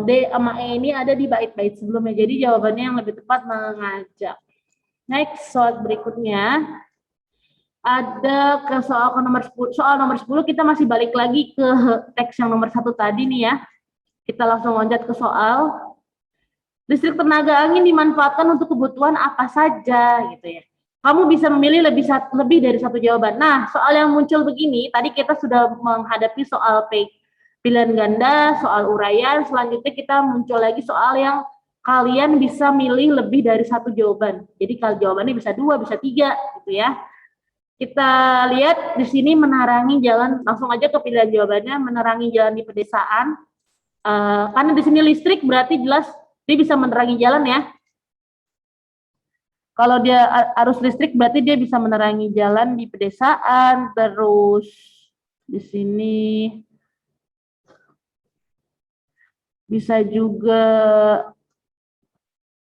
D sama E ini ada di bait-bait sebelumnya. Jadi jawabannya yang lebih tepat mengajak. Next, soal berikutnya. Ada ke soal nomor 10. Soal nomor 10 kita masih balik lagi ke teks yang nomor 1 tadi nih ya. Kita langsung loncat ke soal. Listrik tenaga angin dimanfaatkan untuk kebutuhan apa saja gitu ya. Kamu bisa memilih lebih dari satu jawaban. Nah, soal yang muncul begini, tadi kita sudah menghadapi soal pilihan ganda, soal uraian, selanjutnya kita muncul lagi soal yang kalian bisa milih lebih dari satu jawaban. Jadi kalau jawabannya bisa 2, bisa 3 gitu ya. Kita lihat di sini menerangi jalan, langsung aja ke pilihan jawabannya, menerangi jalan di pedesaan. Karena di sini listrik berarti jelas dia bisa menerangi jalan ya. Kalau dia arus listrik berarti dia bisa menerangi jalan di pedesaan, terus di sini bisa juga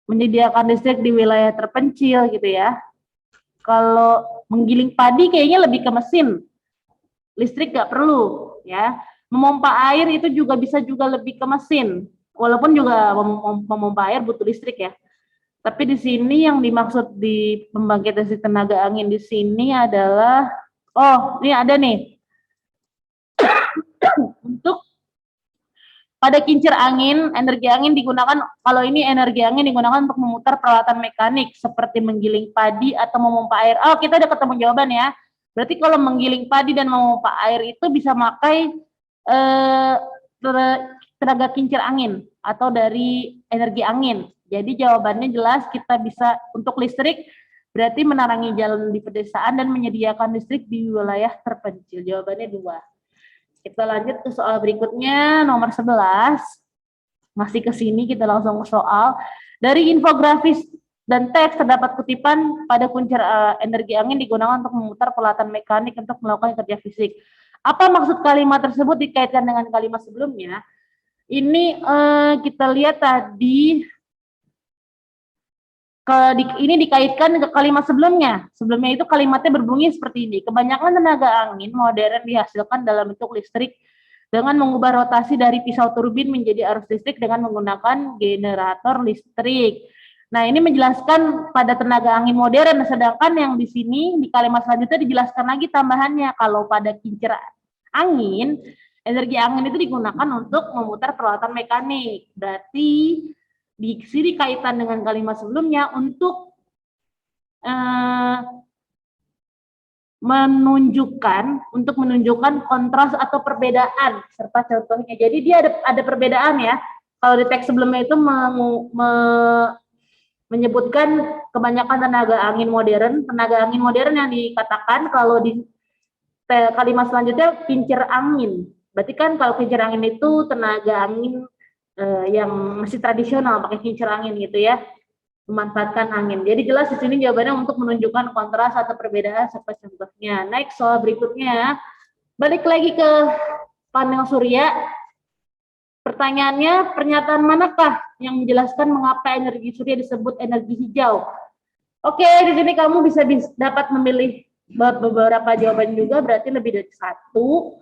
menyediakan listrik di wilayah terpencil gitu ya. Kalau menggiling padi kayaknya lebih ke mesin, listrik nggak perlu ya. Memompa air itu juga bisa juga lebih ke mesin. walaupun juga memompa air butuh listrik ya. Tapi di sini yang dimaksud di pembangkit listrik tenaga angin di sini adalah, oh ini ada nih, untuk pada kincir angin, energi angin digunakan, kalau ini energi angin digunakan untuk memutar peralatan mekanik seperti menggiling padi atau memompa air. Oh, kita udah ketemu jawaban ya. Berarti kalau menggiling padi dan memompa air itu bisa pakai tenaga kincir angin atau dari energi angin. Jadi jawabannya jelas, kita bisa untuk listrik berarti menerangi jalan di pedesaan dan menyediakan listrik di wilayah terpencil. Jawabannya 2. Kita lanjut ke soal berikutnya, nomor 11. Masih ke sini, kita langsung ke soal. Dari infografis dan teks terdapat kutipan pada kincir energi angin digunakan untuk memutar peralatan mekanik untuk melakukan kerja fisik. Apa maksud kalimat tersebut dikaitkan dengan kalimat sebelumnya? Ini kita lihat tadi, ini dikaitkan ke kalimat sebelumnya. Sebelumnya itu kalimatnya berbunyi seperti ini. Kebanyakan tenaga angin modern dihasilkan dalam bentuk listrik dengan mengubah rotasi dari pisau turbin menjadi arus listrik dengan menggunakan generator listrik. Nah, ini menjelaskan pada tenaga angin modern, sedangkan yang di sini di kalimat selanjutnya dijelaskan lagi tambahannya kalau pada kincir angin, energi angin itu digunakan untuk memutar peralatan mekanik. Berarti di sini kaitan dengan kalimat sebelumnya untuk menunjukkan kontras atau perbedaan serta contohnya. Jadi dia ada perbedaan ya. Kalau di teks sebelumnya itu menyebutkan kebanyakan tenaga angin modern yang dikatakan, kalau di kalimat selanjutnya kincir angin. Berarti kan kalau kincir angin itu tenaga angin yang masih tradisional pakai kincir angin gitu ya, memanfaatkan angin. Jadi jelas di sini jawabannya untuk menunjukkan kontras atau perbedaan serta contohnya. Next, soal berikutnya, balik lagi ke panel surya. Pertanyaannya, pernyataan manakah yang menjelaskan mengapa energi surya disebut energi hijau? Oke, di sini kamu bisa dapat memilih beberapa jawaban juga, berarti lebih dari 1.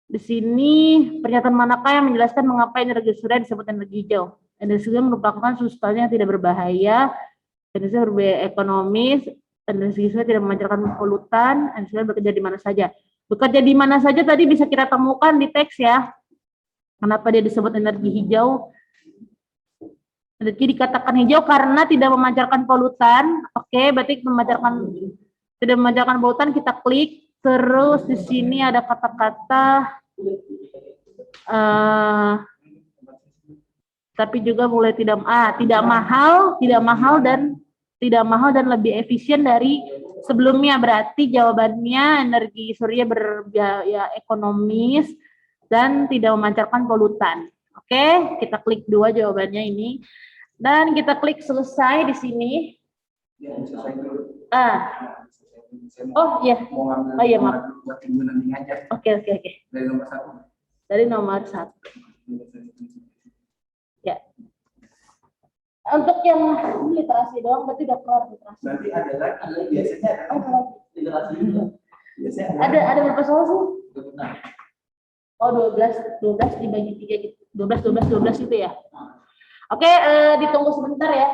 Di sini pernyataan manakah yang menjelaskan mengapa energi surya disebut energi hijau? Energi surya merupakan substansi yang tidak berbahaya, energi surya ekonomis, energi surya tidak memancarkan polutan, energi surya bekerja di mana saja. Bekerja di mana saja tadi bisa kita temukan di teks ya. Kenapa dia disebut energi hijau? Energi dikatakan hijau karena tidak memancarkan polutan. Oke, berarti tidak memancarkan polutan, kita klik. Terus di sini ada kata-kata tapi juga mulai tidak mahal dan lebih efisien dari sebelumnya. Berarti jawabannya energi surya berbiaya ekonomis dan tidak memancarkan polutan. Oke, kita klik 2 jawabannya ini dan kita klik selesai di sini. Oh iya. Oh iya, maaf. Oke. Dari nomor 1. Ya. Untuk yang literasi doang berarti udah keluar literasi. Nanti ada lagi biasanya literasi juga. Ada berapa soal sih? Oh, 12 dibagi 3 gitu. 12 gitu ya. Oke, ditunggu sebentar ya.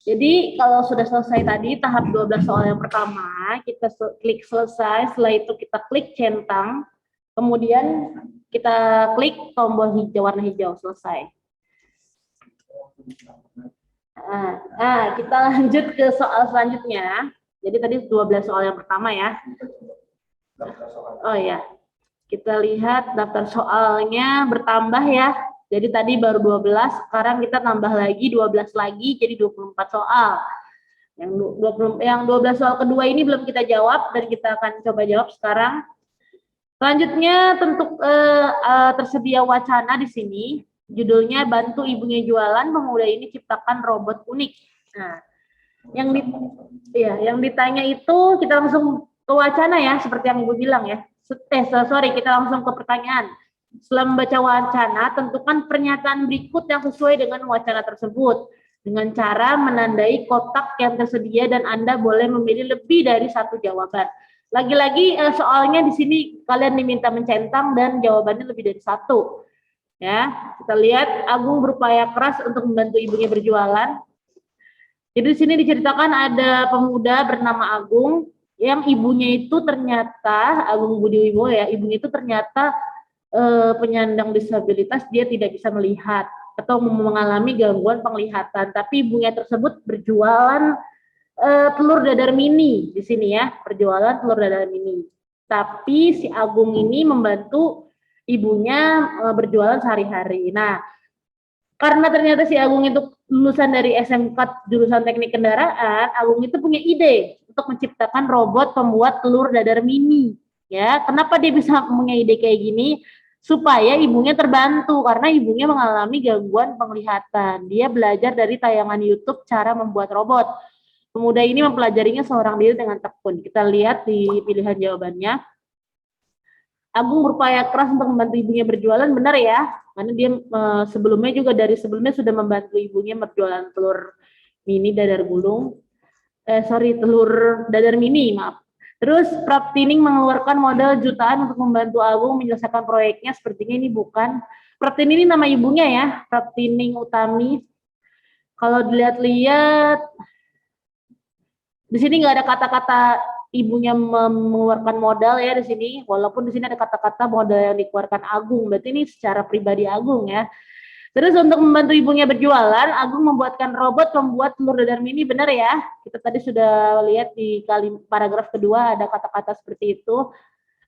Jadi kalau sudah selesai tadi tahap 12 soal yang pertama, kita klik selesai, setelah itu kita klik centang, kemudian kita klik tombol hijau, warna hijau, selesai. Kita lanjut ke soal selanjutnya. Jadi tadi 12 soal yang pertama ya. Oh ya, kita lihat daftar soalnya bertambah ya. Jadi tadi baru 12, sekarang kita tambah lagi 12 lagi, jadi 24 soal. Yang 12 soal kedua ini belum kita jawab dan kita akan coba jawab sekarang. Selanjutnya tentu tersedia wacana di sini. Judulnya bantu ibunya jualan, pemuda ini ciptakan robot unik. Nah, yang ditanya itu kita langsung ke wacana ya, seperti yang Ibu bilang ya. Kita langsung ke pertanyaan. Setelah membaca wacana, tentukan pernyataan berikut yang sesuai dengan wacana tersebut dengan cara menandai kotak yang tersedia dan Anda boleh memilih lebih dari 1 jawaban. Lagi-lagi soalnya di sini kalian diminta mencentang dan jawabannya lebih dari satu. Ya, kita lihat Agung berupaya keras untuk membantu ibunya berjualan. Jadi di sini diceritakan ada pemuda bernama Agung yang ibunya itu ternyata Agung Budi Wibowo ya, ibunya itu ternyata penyandang disabilitas, dia tidak bisa melihat atau mengalami gangguan penglihatan, tapi ibunya tersebut berjualan telur dadar mini di sini ya, berjualan telur dadar mini. Tapi si Agung ini membantu ibunya berjualan sehari-hari. Nah, karena ternyata si Agung itu lulusan dari SMK jurusan teknik kendaraan, Agung itu punya ide untuk menciptakan robot pembuat telur dadar mini. Ya, kenapa dia bisa punya ide kayak gini? Supaya ibunya terbantu karena ibunya mengalami gangguan penglihatan. Dia belajar dari tayangan YouTube cara membuat robot. Pemuda ini mempelajarinya seorang diri dengan tekun. Kita lihat di pilihan jawabannya. Agung berupaya keras untuk membantu ibunya berjualan, benar ya? Karena dia sebelumnya juga dari sebelumnya sudah membantu ibunya berjualan telur mini dadar gulung. Telur dadar mini, maaf. Terus Praptining mengeluarkan modal jutaan untuk membantu Agung menyelesaikan proyeknya. Sepertinya ini bukan. Praptining ini nama ibunya ya, Praptining Utami. Kalau dilihat-lihat, di sini nggak ada kata-kata ibunya mengeluarkan modal ya di sini, walaupun di sini ada kata-kata modal yang dikeluarkan Agung, berarti ini secara pribadi Agung ya. Terus untuk membantu ibunya berjualan, Agung membuatkan robot pembuat telur dadar mini, benar ya? Kita tadi sudah lihat di paragraf kedua ada kata-kata seperti itu.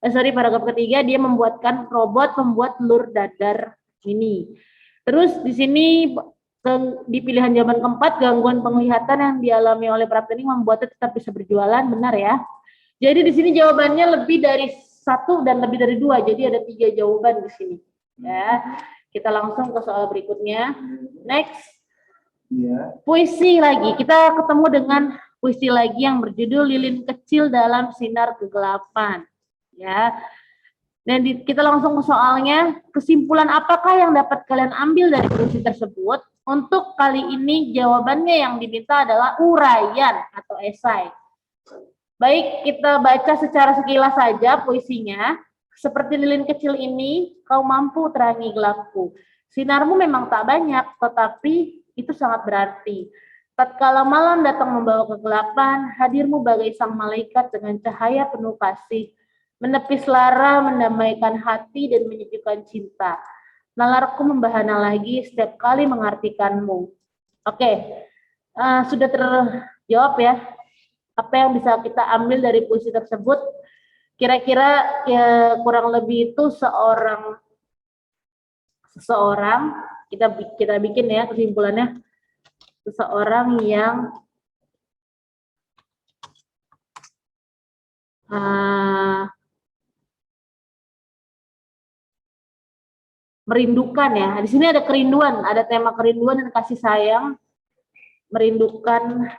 Paragraf ketiga dia membuatkan robot pembuat telur dadar mini. Terus di sini di pilihan jawaban keempat, gangguan penglihatan yang dialami oleh Praptining membuatnya tetap bisa berjualan, benar ya? Jadi di sini jawabannya lebih dari satu dan lebih dari dua, jadi ada 3 jawaban di sini. Ya, kita langsung ke soal berikutnya. Next, puisi lagi. Kita ketemu dengan puisi lagi yang berjudul Lilin Kecil Dalam Sinar Kegelapan. Ya, dan kita langsung ke soalnya. Kesimpulan apakah yang dapat kalian ambil dari puisi tersebut? Untuk kali ini jawabannya yang diminta adalah uraian atau esai. Baik, kita baca secara sekilas saja puisinya. Seperti lilin kecil ini, kau mampu terangi gelapku. Sinarmu memang tak banyak, tetapi itu sangat berarti. Tatkala malam datang membawa kegelapan, hadirmu bagai sang malaikat dengan cahaya penuh kasih, menepis lara, mendamaikan hati, dan menyejukkan cinta. Nalarku membahana lagi setiap kali mengartikanmu. Oke, sudah terjawab ya. Apa yang bisa kita ambil dari puisi tersebut? Kira-kira ya, kurang lebih itu seseorang kita bikin ya kesimpulannya, seseorang yang merindukan ya. Di sini ada kerinduan, ada tema kerinduan dan kasih sayang, merindukan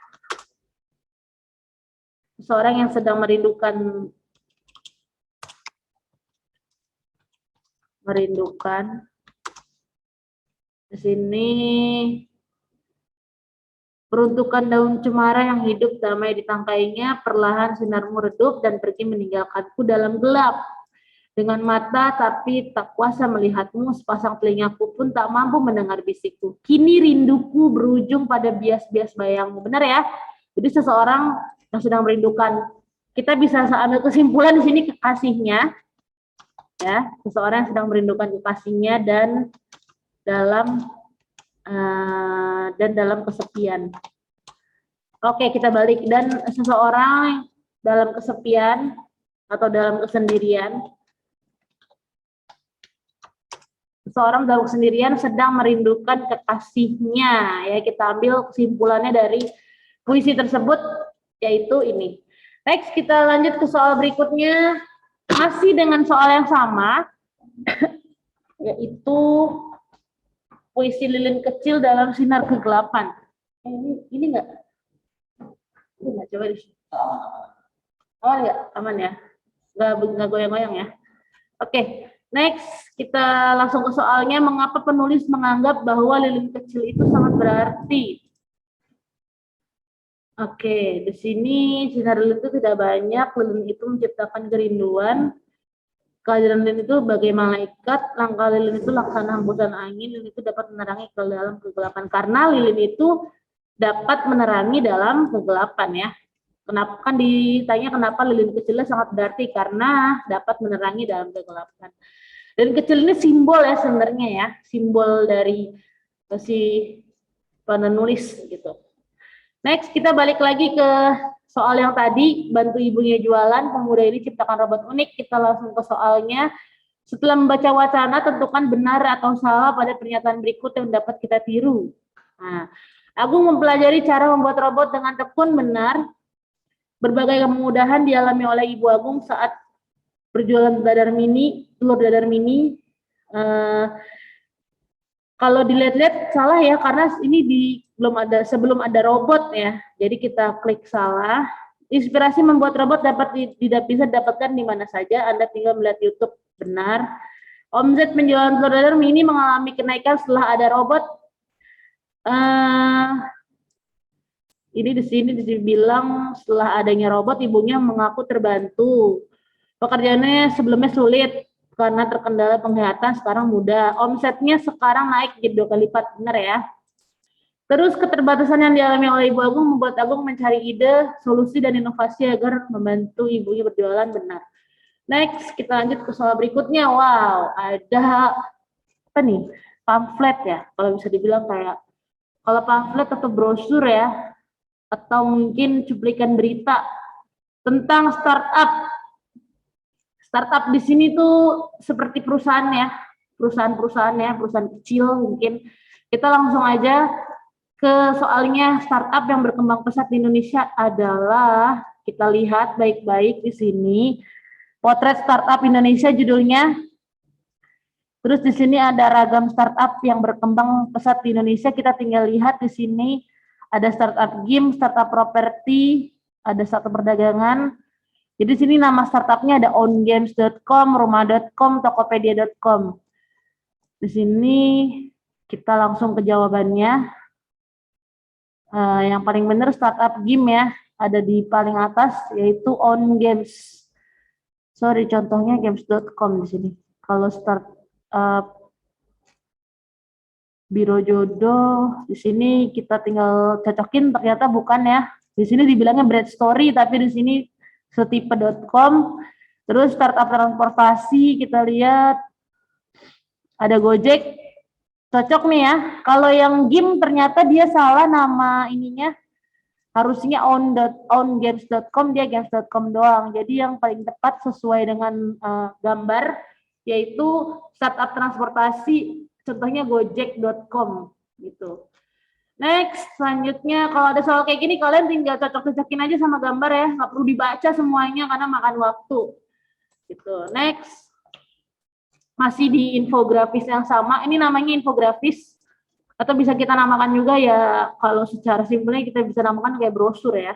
seseorang yang sedang merindukan di sini peruntukan daun cemara yang hidup damai di tangkainya, perlahan sinarmu redup dan pergi meninggalkanku dalam gelap. Dengan mata tapi tak kuasa melihatmu, sepasang telingaku pun tak mampu mendengar bisikku. Kini rinduku berujung pada bias-bias bayangmu. Benar ya? Jadi seseorang yang sedang merindukan. Kita bisa ambil kesimpulan di sini kekasihnya. Ya, seseorang yang sedang merindukan kekasihnya dan dalam kesepian. Oke, kita balik. Dan seseorang dalam kesepian atau dalam kesendirian, seseorang dalam kesendirian sedang merindukan kekasihnya. Ya, kita ambil kesimpulannya dari puisi tersebut, yaitu ini. Next, kita lanjut ke soal berikutnya, masih dengan soal yang sama, yaitu puisi lilin kecil dalam sinar kegelapan. Ini enggak? Ini enggak, coba di sini. Oh ya, aman ya. Enggak goyang-goyang ya. Oke, next kita langsung ke soalnya. Mengapa penulis menganggap bahwa lilin kecil itu sangat berarti? Oke, di sini sinar lilin itu tidak banyak. Lilin itu menciptakan kerinduan. Kehadiran lilin itu bagai malaikat. Langkah lilin itu laksana hembusan angin. Lilin itu dapat menerangi ke dalam kegelapan. Karena lilin itu dapat menerangi dalam kegelapan ya. Kenapa kan ditanya kenapa lilin kecilnya sangat berarti karena dapat menerangi dalam kegelapan. Dan kecil ini simbol ya sebenarnya ya, simbol dari si penulis gitu. Next, kita balik lagi ke soal yang tadi, bantu ibunya jualan, pemuda ini ciptakan robot unik. Kita langsung ke soalnya. Setelah membaca wacana, tentukan benar atau salah pada pernyataan berikut yang dapat kita tiru. Nah, Agung mempelajari cara membuat robot dengan tekun benar. Berbagai kemudahan dialami oleh Ibu Agung saat berjualan telur dadar mini. Kalau dilihat-lihat salah ya, karena ini sebelum ada robot ya. Jadi kita klik salah. Inspirasi membuat robot tidak bisa didapatkan di mana saja. Anda tinggal melihat YouTube. Benar. Omset penjualan telur dadar mini mengalami kenaikan setelah ada robot. Ini di sini dibilang setelah adanya robot, ibunya mengaku terbantu. Pekerjaannya sebelumnya sulit karena terkendala penglihatan, sekarang mudah. Omsetnya sekarang naik jadi 2 kali lipat, benar ya. Terus keterbatasan yang dialami oleh Ibu Agung membuat Agung mencari ide, solusi, dan inovasi agar membantu ibunya berjualan, benar. Next, kita lanjut ke soal berikutnya. Wow, ada apa nih? Pamflet ya, kalau bisa dibilang kayak, kalau pamflet atau brosur ya, atau mungkin cuplikan berita tentang startup. Startup di sini tuh seperti perusahaan ya, perusahaan kecil mungkin. Kita langsung aja ke soalnya. Startup yang berkembang pesat di Indonesia adalah, kita lihat baik-baik di sini, potret startup Indonesia judulnya. Terus di sini ada ragam startup yang berkembang pesat di Indonesia. Kita tinggal lihat di sini ada startup game, startup properti, ada startup perdagangan. Jadi sini nama startupnya ada ongames.com, rumah.com, tokopedia.com. Di sini kita langsung ke jawabannya. Yang paling benar startup game ya, ada di paling atas yaitu ongames. Sorry, contohnya games.com di sini. Kalau startup Biro Jodoh di sini kita tinggal cocokin, ternyata bukan ya. Di sini dibilangnya Bread Story, tapi di sini setipe.com. Terus startup transportasi kita lihat ada Gojek, cocok nih ya. Kalau yang game ternyata dia salah nama ininya, harusnya ongames.com, dia games.com doang. Jadi yang paling tepat sesuai dengan gambar yaitu startup transportasi, contohnya gojek.com gitu. Next, selanjutnya kalau ada soal kayak gini kalian tinggal cocok-cocokin aja sama gambar ya, nggak perlu dibaca semuanya karena makan waktu. Gitu. Next, masih di infografis yang sama. Ini namanya infografis atau bisa kita namakan juga ya, kalau secara simpelnya kita bisa namakan kayak brosur ya.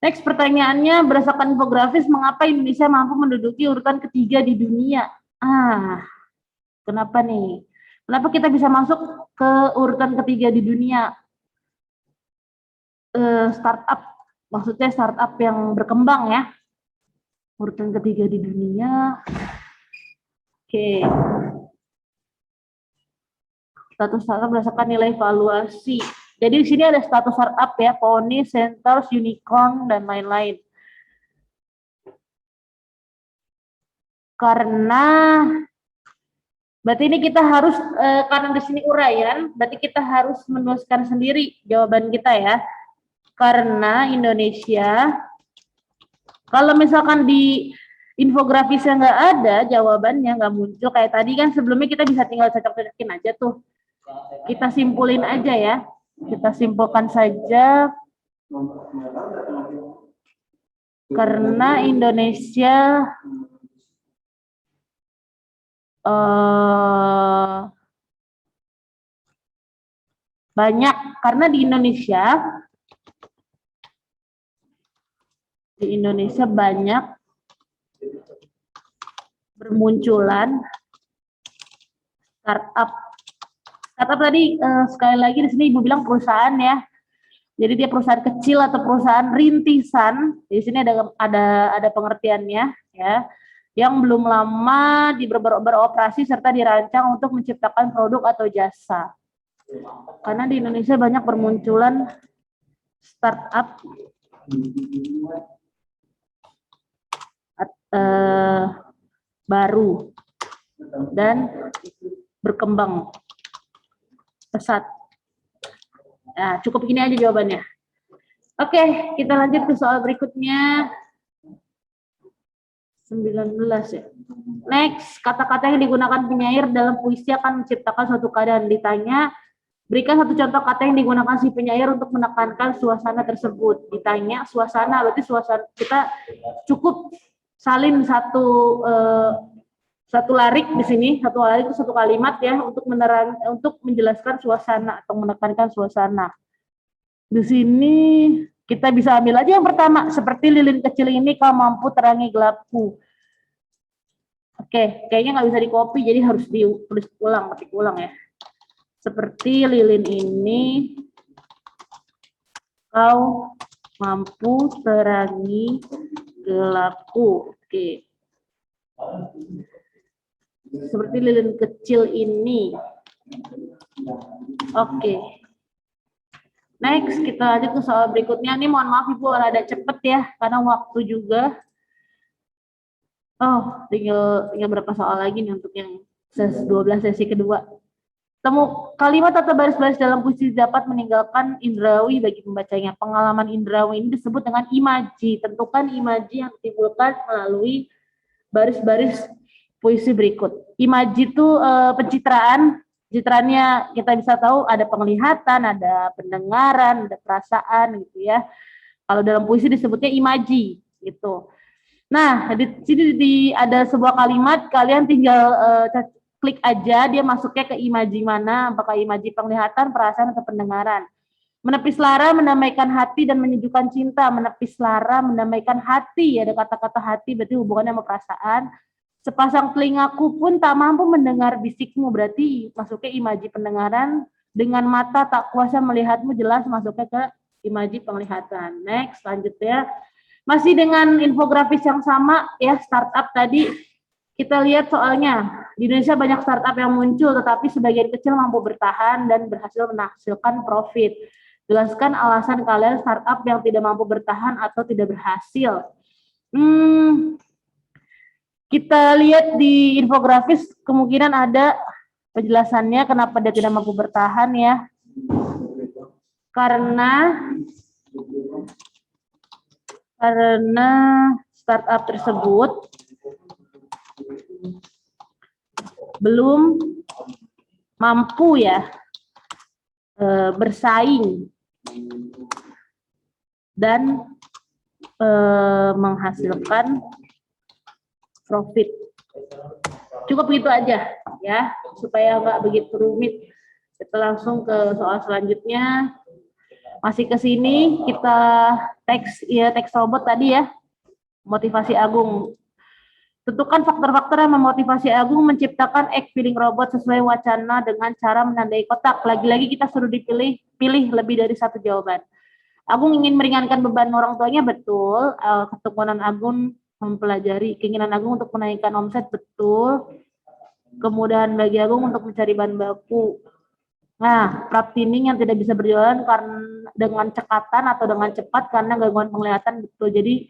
Next, pertanyaannya, berdasarkan infografis, mengapa Indonesia mampu menduduki urutan ketiga di dunia? Kenapa nih? Kenapa kita bisa masuk ke urutan ketiga di dunia? Startup, maksudnya startup yang berkembang ya. Urutan ketiga di dunia. Oke. Status startup berdasarkan nilai valuasi. Jadi di sini ada status startup ya, Pony, Centers, Unicorn, dan lain-lain. Karena berarti ini kita harus, karena di sini uraian, berarti kita harus menuliskan sendiri jawaban kita ya. Karena Indonesia, kalau misalkan di infografisnya nggak ada, jawabannya nggak muncul. Kayak tadi kan sebelumnya kita bisa tinggal cocok-cocokin aja tuh. Kita simpulin aja ya. Kita simpulkan saja. Karena Indonesia banyak, karena di Indonesia banyak bermunculan startup. Startup tadi sekali lagi di sini Ibu bilang perusahaan ya. Jadi dia perusahaan kecil atau perusahaan rintisan. Di sini ada pengertiannya ya. Yang belum lama beroperasi serta dirancang untuk menciptakan produk atau jasa. Karena di Indonesia banyak bermunculan startup baru dan berkembang pesat. Nah, cukup gini aja jawabannya. Oke, kita lanjut ke soal berikutnya. 19 ya. Next, kata-kata yang digunakan penyair dalam puisi akan menciptakan suatu keadaan. Ditanya, berikan satu contoh kata yang digunakan si penyair untuk menekankan suasana tersebut. Ditanya, suasana, berarti suasana kita cukup salin satu larik di sini, satu larik itu satu kalimat ya untuk menjelaskan suasana atau menekankan suasana. Di sini kita bisa ambil aja yang pertama, seperti lilin kecil ini kau mampu terangi gelapku. Oke, kayaknya nggak bisa di-copy, jadi harus ditulis ulang, ketik ulang ya. Seperti lilin ini kau mampu terangi gelapku. Oke. Seperti lilin kecil ini. Oke. Next, kita lanjut ke soal berikutnya. Ini mohon maaf Ibu, ada cepet ya, karena waktu juga. Oh, tinggal berapa soal lagi nih untuk yang 12 sesi kedua. Temu kalimat atau baris-baris dalam puisi dapat meninggalkan indrawi bagi pembacanya. Pengalaman indrawi ini disebut dengan imaji. Tentukan imaji yang ditimbulkan melalui baris-baris puisi berikut. Imaji itu pencitraan. Citraannya kita bisa tahu ada penglihatan, ada pendengaran, ada perasaan gitu ya. Kalau dalam puisi disebutnya imaji gitu. Nah, di sini ada sebuah kalimat, kalian tinggal klik aja dia masuknya ke imaji mana, apakah imaji penglihatan, perasaan atau pendengaran. Menepis lara mendamaikan hati dan menyejukkan cinta. Menepis lara mendamaikan hati, ada kata-kata hati berarti hubungannya sama perasaan. Sepasang telingaku pun tak mampu mendengar bisikmu, berarti masuknya imaji pendengaran. Dengan mata tak kuasa melihatmu, jelas masuknya ke imaji penglihatan. Next, selanjutnya. Masih dengan infografis yang sama ya, startup tadi. Kita lihat soalnya, di Indonesia banyak startup yang muncul, tetapi sebagian kecil mampu bertahan dan berhasil menghasilkan profit. Jelaskan alasan kalian startup yang tidak mampu bertahan atau tidak berhasil. Kita lihat di infografis kemungkinan ada penjelasannya kenapa dia tidak mampu bertahan ya. Karena startup tersebut belum mampu ya bersaing dan menghasilkan profit. Cukup begitu aja ya, supaya nggak begitu rumit. Kita langsung ke soal selanjutnya. Masih ke sini kita teks robot tadi ya. Motivasi Agung. Tentukan faktor-faktor yang memotivasi Agung menciptakan egg filling robot sesuai wacana dengan cara menandai kotak. Lagi-lagi kita suruh pilih lebih dari satu jawaban. Agung ingin meringankan beban orang tuanya, betul. Ketekunan Agung mempelajari, keinginan Agung untuk menaikkan omset, betul. Kemudahan bagi Agung untuk mencari bahan baku. Nah, praptining yang tidak bisa berjalan karena dengan cekatan atau dengan cepat karena gangguan penglihatan, betul. Jadi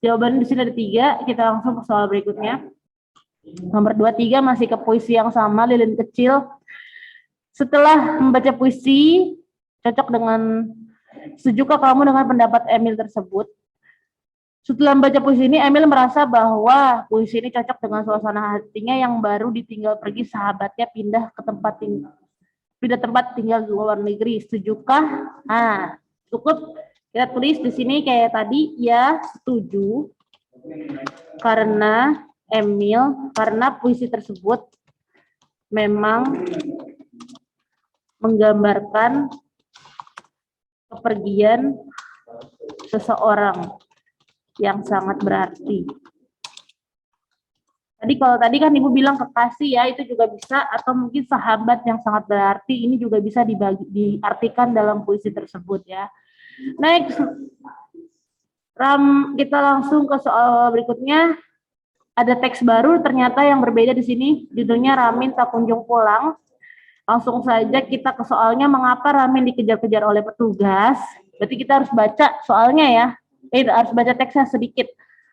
jawaban di sini ada 3. Kita langsung ke soal berikutnya. Nomor 23 masih ke puisi yang sama, lilin kecil. Setelah membaca puisi, cocok dengan sejukah kamu dengan pendapat Emil tersebut? Setelah membaca puisi ini, Emil merasa bahwa puisi ini cocok dengan suasana hatinya yang baru ditinggal pergi sahabatnya pindah tempat tinggal di luar negeri. Setujukah? Nah, cukup kita tulis di sini kayak tadi, ya setuju. Karena Emil, karena puisi tersebut memang menggambarkan kepergian seseorang yang sangat berarti. Kalau tadi kan Ibu bilang kekasih ya, itu juga bisa, atau mungkin sahabat yang sangat berarti, ini juga bisa diartikan dalam puisi tersebut ya. Next, kita langsung ke soal berikutnya. Ada teks baru ternyata yang berbeda di sini. Judulnya Ramin tak kunjung pulang. Langsung saja kita ke soalnya, mengapa Ramin dikejar-kejar oleh petugas. Berarti kita harus baca soalnya ya. Harus baca teksnya sedikit.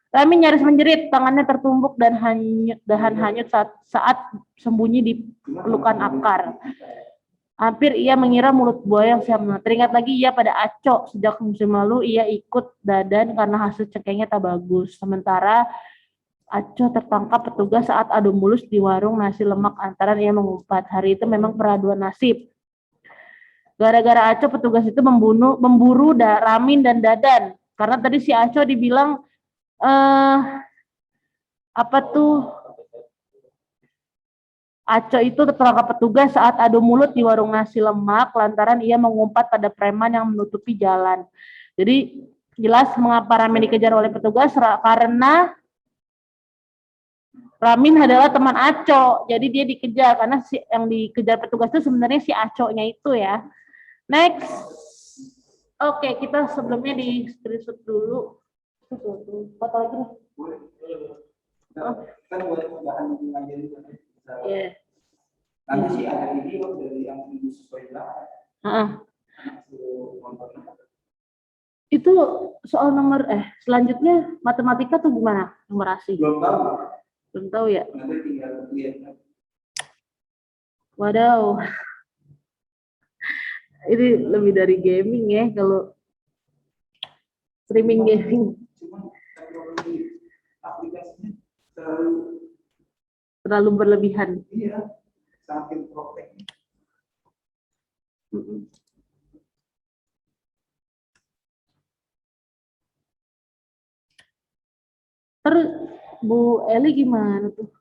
Ramin nyaris menjerit, tangannya tertumbuk dan hanyut saat sembunyi di pelukan Akar. Hampir ia mengira mulut buaya yang siap. Teringat lagi ia pada Aco. Sejak musim lalu ia ikut Dadan karena hasil cekengnya tak bagus. Sementara Aco tertangkap petugas saat adu mulus di warung nasi lemak antara ia mengumpat. Hari itu memang peraduan nasib. Gara-gara Aco petugas itu memburu Ramin dan Dadan. Karena tadi si Aco dibilang Aco itu tertangkap petugas saat adu mulut di warung nasi lemak lantaran ia mengumpat pada preman yang menutupi jalan. Jadi jelas mengapa Ramin dikejar oleh petugas, karena Ramin adalah teman Aco, jadi dia dikejar karena yang dikejar petugas itu sebenarnya si Aco-nya itu ya. Next, oke, kita sebelumnya di screenshot dulu. Foto lagi nih. Kan buat bahan ngajarin. Iya. Nanti sih ada video dari yang sesuai lah. Itu soal nomor selanjutnya matematika tuh gimana? Numerasi. Belum tahu ya. Nanti tinggal lihat. Waduh. Ini lebih dari gaming ya kalau streaming gaming. Cuma aplikasinya terlalu berlebihan. Iya. Saking protek. Terus Bu Eli gimana tuh?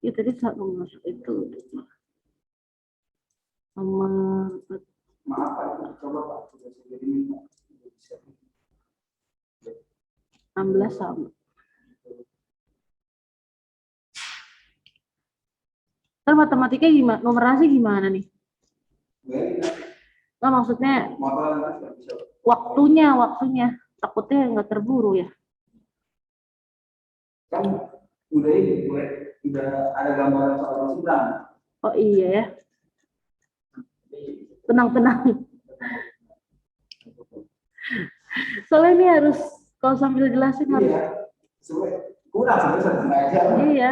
Ya tadi saat masuk itu sama Maaf Pak, coba Pak, sudah jadi minta. 16 sama. Terus matematika gimana? Numerasi gimana nih? Nah, maksudnya waktunya. Takutnya nggak terburu ya. Kan udah ada gambaran soal seberang. Oh iya ya. Tenang. Soalnya ini harus kalau sambil jelasin harus. Iya. Kurang sebenarnya aja. Iya.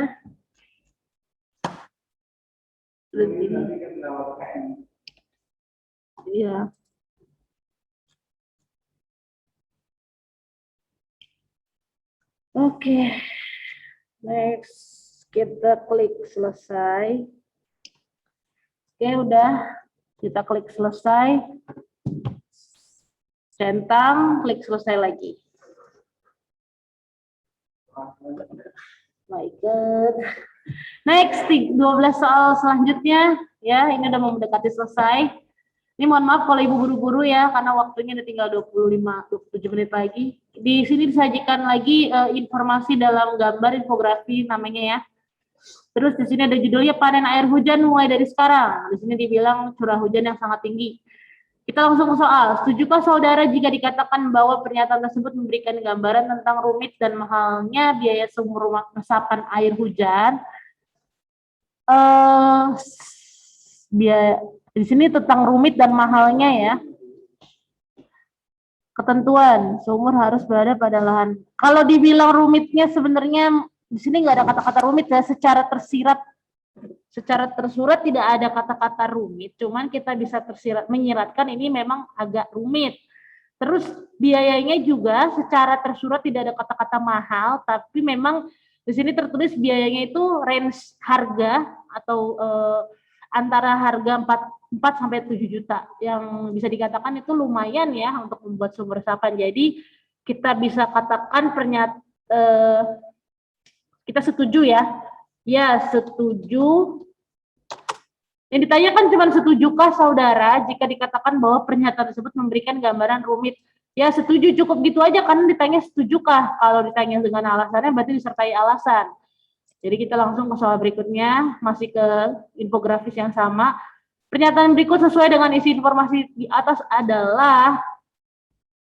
Iya. Oke. Next, kita klik selesai. Oke, udah. Kita klik selesai. Centang, klik selesai lagi. My God. Next, 12 soal selanjutnya. Ya, ini udah mau mendekati selesai. Ini mohon maaf kalau Ibu buru-buru ya, karena waktunya udah tinggal 27 menit lagi. Di sini disajikan lagi informasi dalam gambar infografi namanya ya. Terus di sini ada judulnya panen air hujan mulai dari sekarang. Di sini dibilang curah hujan yang sangat tinggi. Kita langsung ke soal. Setujukah saudara jika dikatakan bahwa pernyataan tersebut memberikan gambaran tentang rumit dan mahalnya biaya sumber resapan air hujan? Di sini tentang rumit dan mahalnya ya. Ketentuan sumur harus berada pada lahan. Kalau dibilang rumitnya sebenarnya di sini nggak ada kata-kata rumit ya. Secara tersurat tidak ada kata-kata rumit. Cuman kita bisa menyiratkan ini memang agak rumit. Terus biayanya juga secara tersurat tidak ada kata-kata mahal, tapi memang di sini tertulis biayanya itu range harga atau antara harga 4 sampai 7 juta yang bisa dikatakan itu lumayan ya untuk membuat sumber resapan. Jadi kita bisa katakan kita setuju ya. Ya, setuju. Yang ditanyakan cuma setujukah saudara jika dikatakan bahwa pernyataan tersebut memberikan gambaran rumit. Ya, setuju, cukup gitu aja karena ditanya setujukah. Kalau ditanya dengan alasannya berarti disertai alasan. Jadi kita langsung ke soal berikutnya, masih ke infografis yang sama. Pernyataan berikut sesuai dengan isi informasi di atas adalah,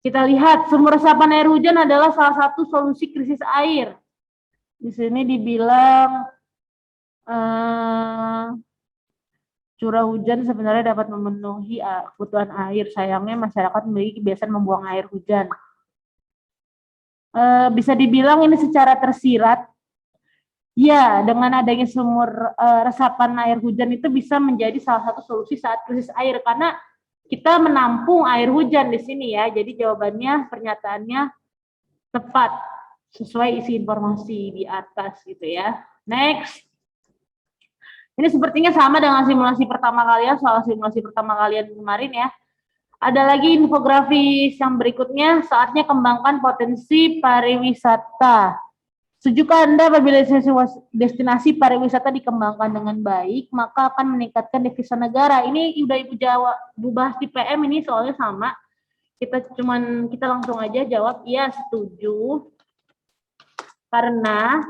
kita lihat sumber resapan air hujan adalah salah satu solusi krisis air. Di sini dibilang curah hujan sebenarnya dapat memenuhi kebutuhan air. Sayangnya masyarakat memiliki kebiasaan membuang air hujan. Bisa dibilang ini secara tersirat. Ya, dengan adanya sumur resapan air hujan itu bisa menjadi salah satu solusi saat krisis air karena kita menampung air hujan di sini ya. Jadi jawabannya, pernyataannya tepat sesuai isi informasi di atas gitu ya. Next. Ini sepertinya sama dengan simulasi pertama kalian, soal simulasi pertama kalian kemarin ya. Ada lagi infografis yang berikutnya, saatnya kembangkan potensi pariwisata. Sejukah Anda apabila destinasi pariwisata dikembangkan dengan baik, maka akan meningkatkan devisa negara. Ini udah Ibu jawab, Ibu bahas di PM ini soalnya sama. Kita langsung aja jawab, iya setuju. Karena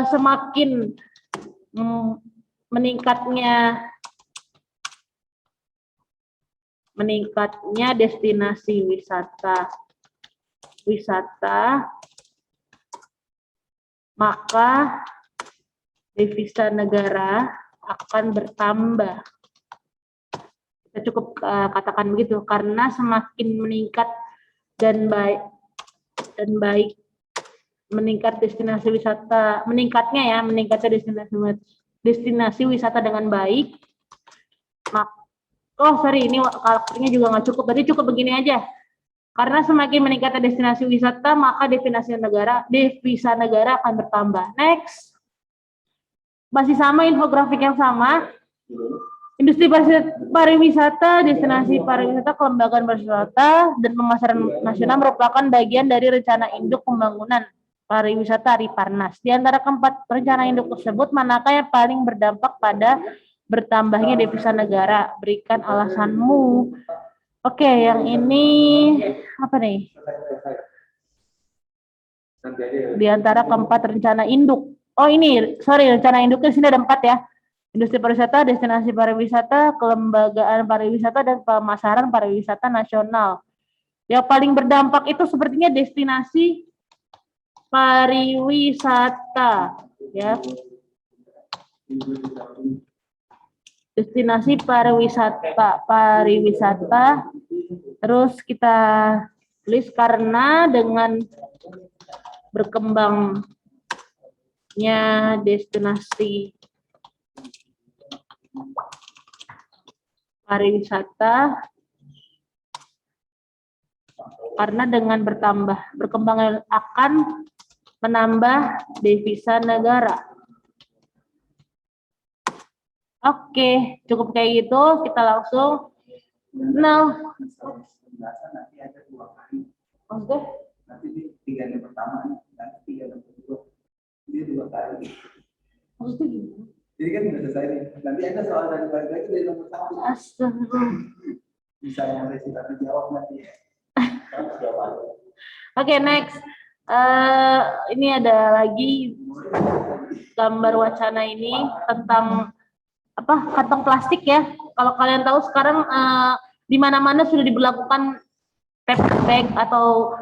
semakin meningkatnya destinasi wisata, maka devisa negara akan bertambah. Kita cukup katakan begitu, karena semakin meningkat dan baik meningkat destinasi wisata, meningkatnya destinasi wisata dengan baik. Ini karakternya juga nggak cukup, berarti cukup begini aja. Karena semakin meningkatnya destinasi wisata, maka devisa negara akan bertambah. Next. Masih sama, infografik yang sama. Industri pariwisata, destinasi pariwisata, kelembagaan pariwisata, dan pemasaran nasional merupakan bagian dari rencana induk pembangunan pariwisata Riparnas. Di antara keempat rencana induk tersebut, manakah yang paling berdampak pada bertambahnya devisa negara? Berikan alasanmu. Oke, yang ini apa nih? Di antara keempat rencana induk. Oh ini, rencana induknya sini ada 4 ya. Industri pariwisata, destinasi pariwisata, kelembagaan pariwisata, dan pemasaran pariwisata nasional. Yang paling berdampak itu sepertinya destinasi pariwisata, ya. Destinasi pariwisata. Terus kita tulis karena dengan berkembangnya destinasi pariwisata, karena dengan berkembangnya akan menambah devisa negara. Oke, cukup kayak gitu. Kita langsung. Nanti ada 2 kali. Oke. Nanti di 3 yang pertama, nanti 3 yang kedua. Dia 2 kali. Maksudnya gimana? Jadi kan sudah selesai nih. Nanti ada soal dari balik lagi dari nomor 1. Astaga. Bisa yang resi tapi jawab nanti. Oke, next. Ini ada lagi gambar wacana ini tentang kantong plastik ya. Kalau kalian tahu sekarang di mana-mana sudah diberlakukan paper bag atau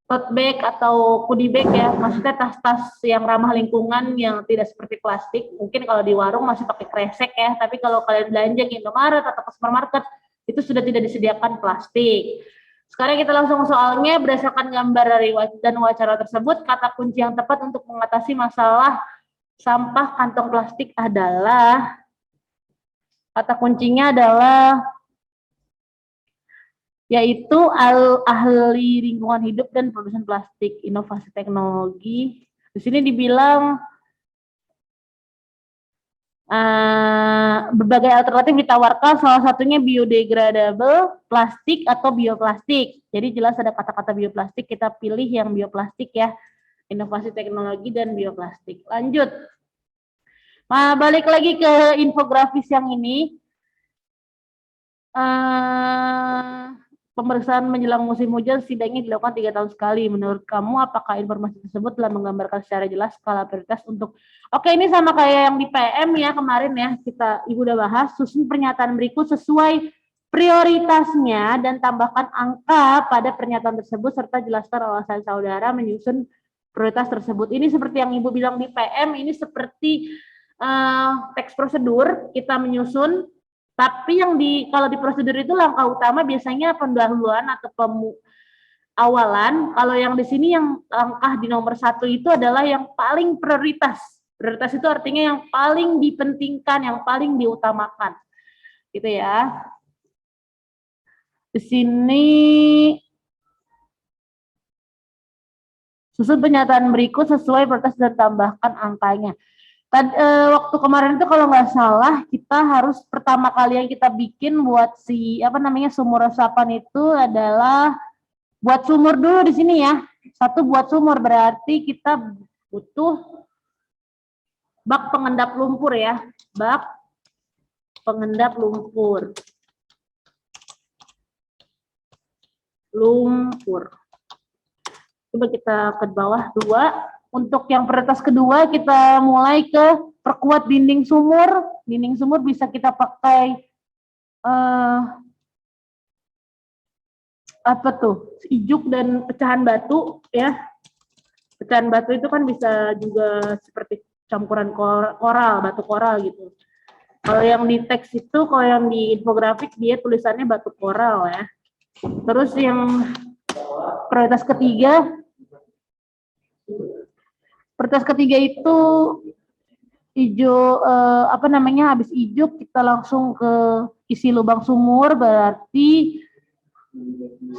tote bag atau goodie bag ya, maksudnya tas-tas yang ramah lingkungan yang tidak seperti plastik. Mungkin kalau di warung masih pakai kresek ya, tapi kalau kalian belanja di Indomaret atau ke supermarket itu sudah tidak disediakan plastik. Sekarang kita langsung soalnya. Berdasarkan gambar dari dan wacana tersebut, kata kunci yang tepat untuk mengatasi masalah sampah kantong plastik adalah, kata kuncinya adalah yaitu ahli lingkungan hidup dan produsen plastik, inovasi teknologi. Di sini dibilang berbagai alternatif ditawarkan, salah satunya biodegradable plastik atau bioplastik. Jadi jelas ada kata-kata bioplastik, kita pilih yang bioplastik ya. Inovasi teknologi dan bioplastik. Lanjut. Balik lagi ke infografis yang ini. pemeriksaan menjelang musim hujan setidaknya dilakukan 3 tahun sekali. Menurut kamu, apakah informasi tersebut telah menggambarkan secara jelas skala prioritas untuk... Oke, ini sama kayak yang di PM ya kemarin ya, Ibu udah bahas, susun pernyataan berikut sesuai prioritasnya dan tambahkan angka pada pernyataan tersebut serta jelaskan alasan saudara menyusun prioritas tersebut. Ini seperti yang Ibu bilang di PM, ini seperti teks prosedur kita menyusun. Tapi yang kalau di prosedur itu langkah utama biasanya pendahuluan atau awalan. Kalau yang di sini yang langkah di nomor 1 itu adalah yang paling prioritas. Prioritas itu artinya yang paling dipentingkan, yang paling diutamakan. Gitu ya. Di sini susun pernyataan berikut sesuai prioritas dan tambahkan angkanya. Waktu kemarin itu kalau nggak salah kita harus pertama kali yang kita bikin buat sumur resapan itu adalah buat sumur dulu di sini ya. Satu buat sumur berarti kita butuh bak pengendap lumpur ya. Bak pengendap lumpur. Coba kita ke bawah 2. Untuk yang prioritas kedua kita mulai ke perkuat dinding sumur. Dinding sumur bisa kita pakai ijuk dan pecahan batu ya. Pecahan batu itu kan bisa juga seperti campuran koral, batu koral gitu. Kalau yang di teks itu, kalau yang di infografik dia tulisannya batu koral ya. Terus yang prioritas ketiga itu hijau habis ijuk kita langsung ke isi lubang sumur, berarti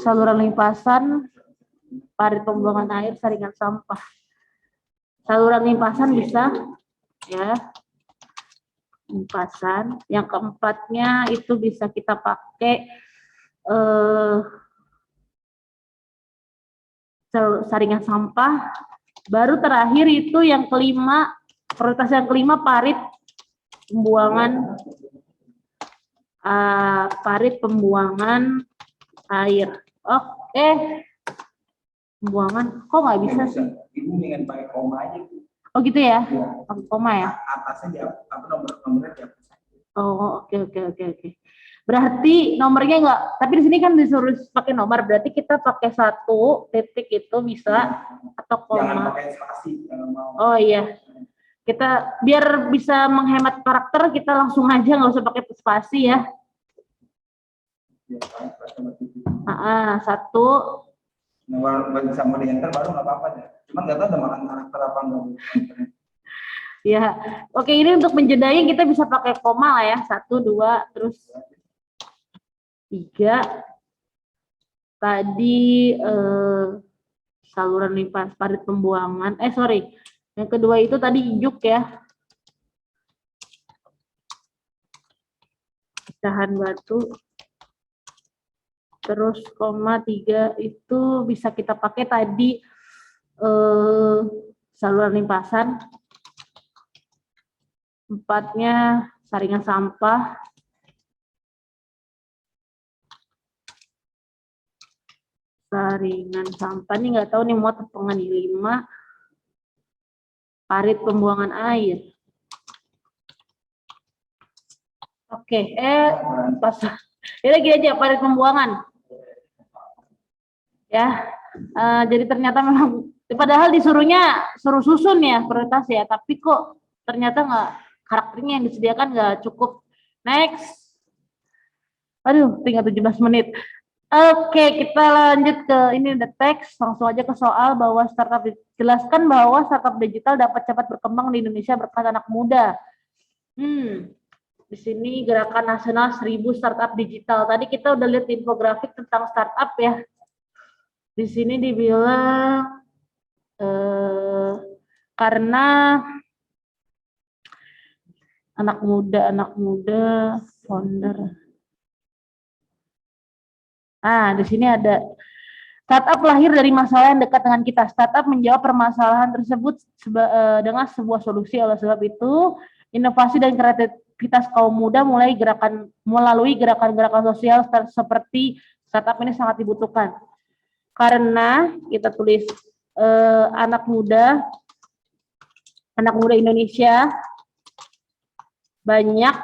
saluran limpasan, parit pembuangan air, saringan sampah. Saluran limpasan bisa ya. Limpasan. Yang keempatnya itu bisa kita pakai saringan sampah. Baru terakhir itu yang kelima, prioritas yang kelima parit pembuangan air. Oke. Pembuangan, kok nggak bisa sih? Ibu ingin pakai koma aja. Oh gitu ya? Pakai koma ya? Atasnya nomornya dihapus. Oh, oke. Berarti nomornya nggak, tapi di sini kan disuruh pakai nomor, berarti kita pakai 1 titik itu bisa atau koma. Jangan pakai spasi kalau mau. Oh iya, kita biar bisa menghemat karakter kita langsung aja nggak usah pakai spasi ya. 1. Nggak bisa mau dienter baru nggak apa-apa deh. Cuma nggak tahu ada makan karakter apa enggak. Ya, oke, ini untuk menjedai kita bisa pakai koma lah ya, 1, 2, terus 3. Tadi saluran limpas parit pembuangan. Yang kedua itu tadi ijuk ya. Pecahan batu. Terus koma 3 itu bisa kita pakai tadi saluran limpasan. 4-nya saringan sampah. Saringan sampah ini nggak tahu nih muat apa nggak nih. 5 parit pembuangan air. Oke, pas ini lagi aja parit pembuangan. Ya, jadi ternyata memang padahal disuruhnya suruh susun ya prioritas ya, tapi kok ternyata nggak, karakternya yang disediakan nggak cukup. Next. Aduh, tinggal 17 menit. Oke, kita lanjut ke ini the text, langsung aja ke soal bahwa jelaskan bahwa startup digital dapat cepat berkembang di Indonesia berkat anak muda. Di sini gerakan nasional 1000 startup digital. Tadi kita udah lihat infografik tentang startup ya. Di sini dibilang karena anak muda founder. Di sini ada startup lahir dari masalah yang dekat dengan kita. Startup menjawab permasalahan tersebut dengan sebuah solusi. Oleh sebab itu, inovasi dan kreativitas kaum muda melalui gerakan-gerakan sosial seperti Startup ini sangat dibutuhkan. Karena kita tulis anak muda Indonesia banyak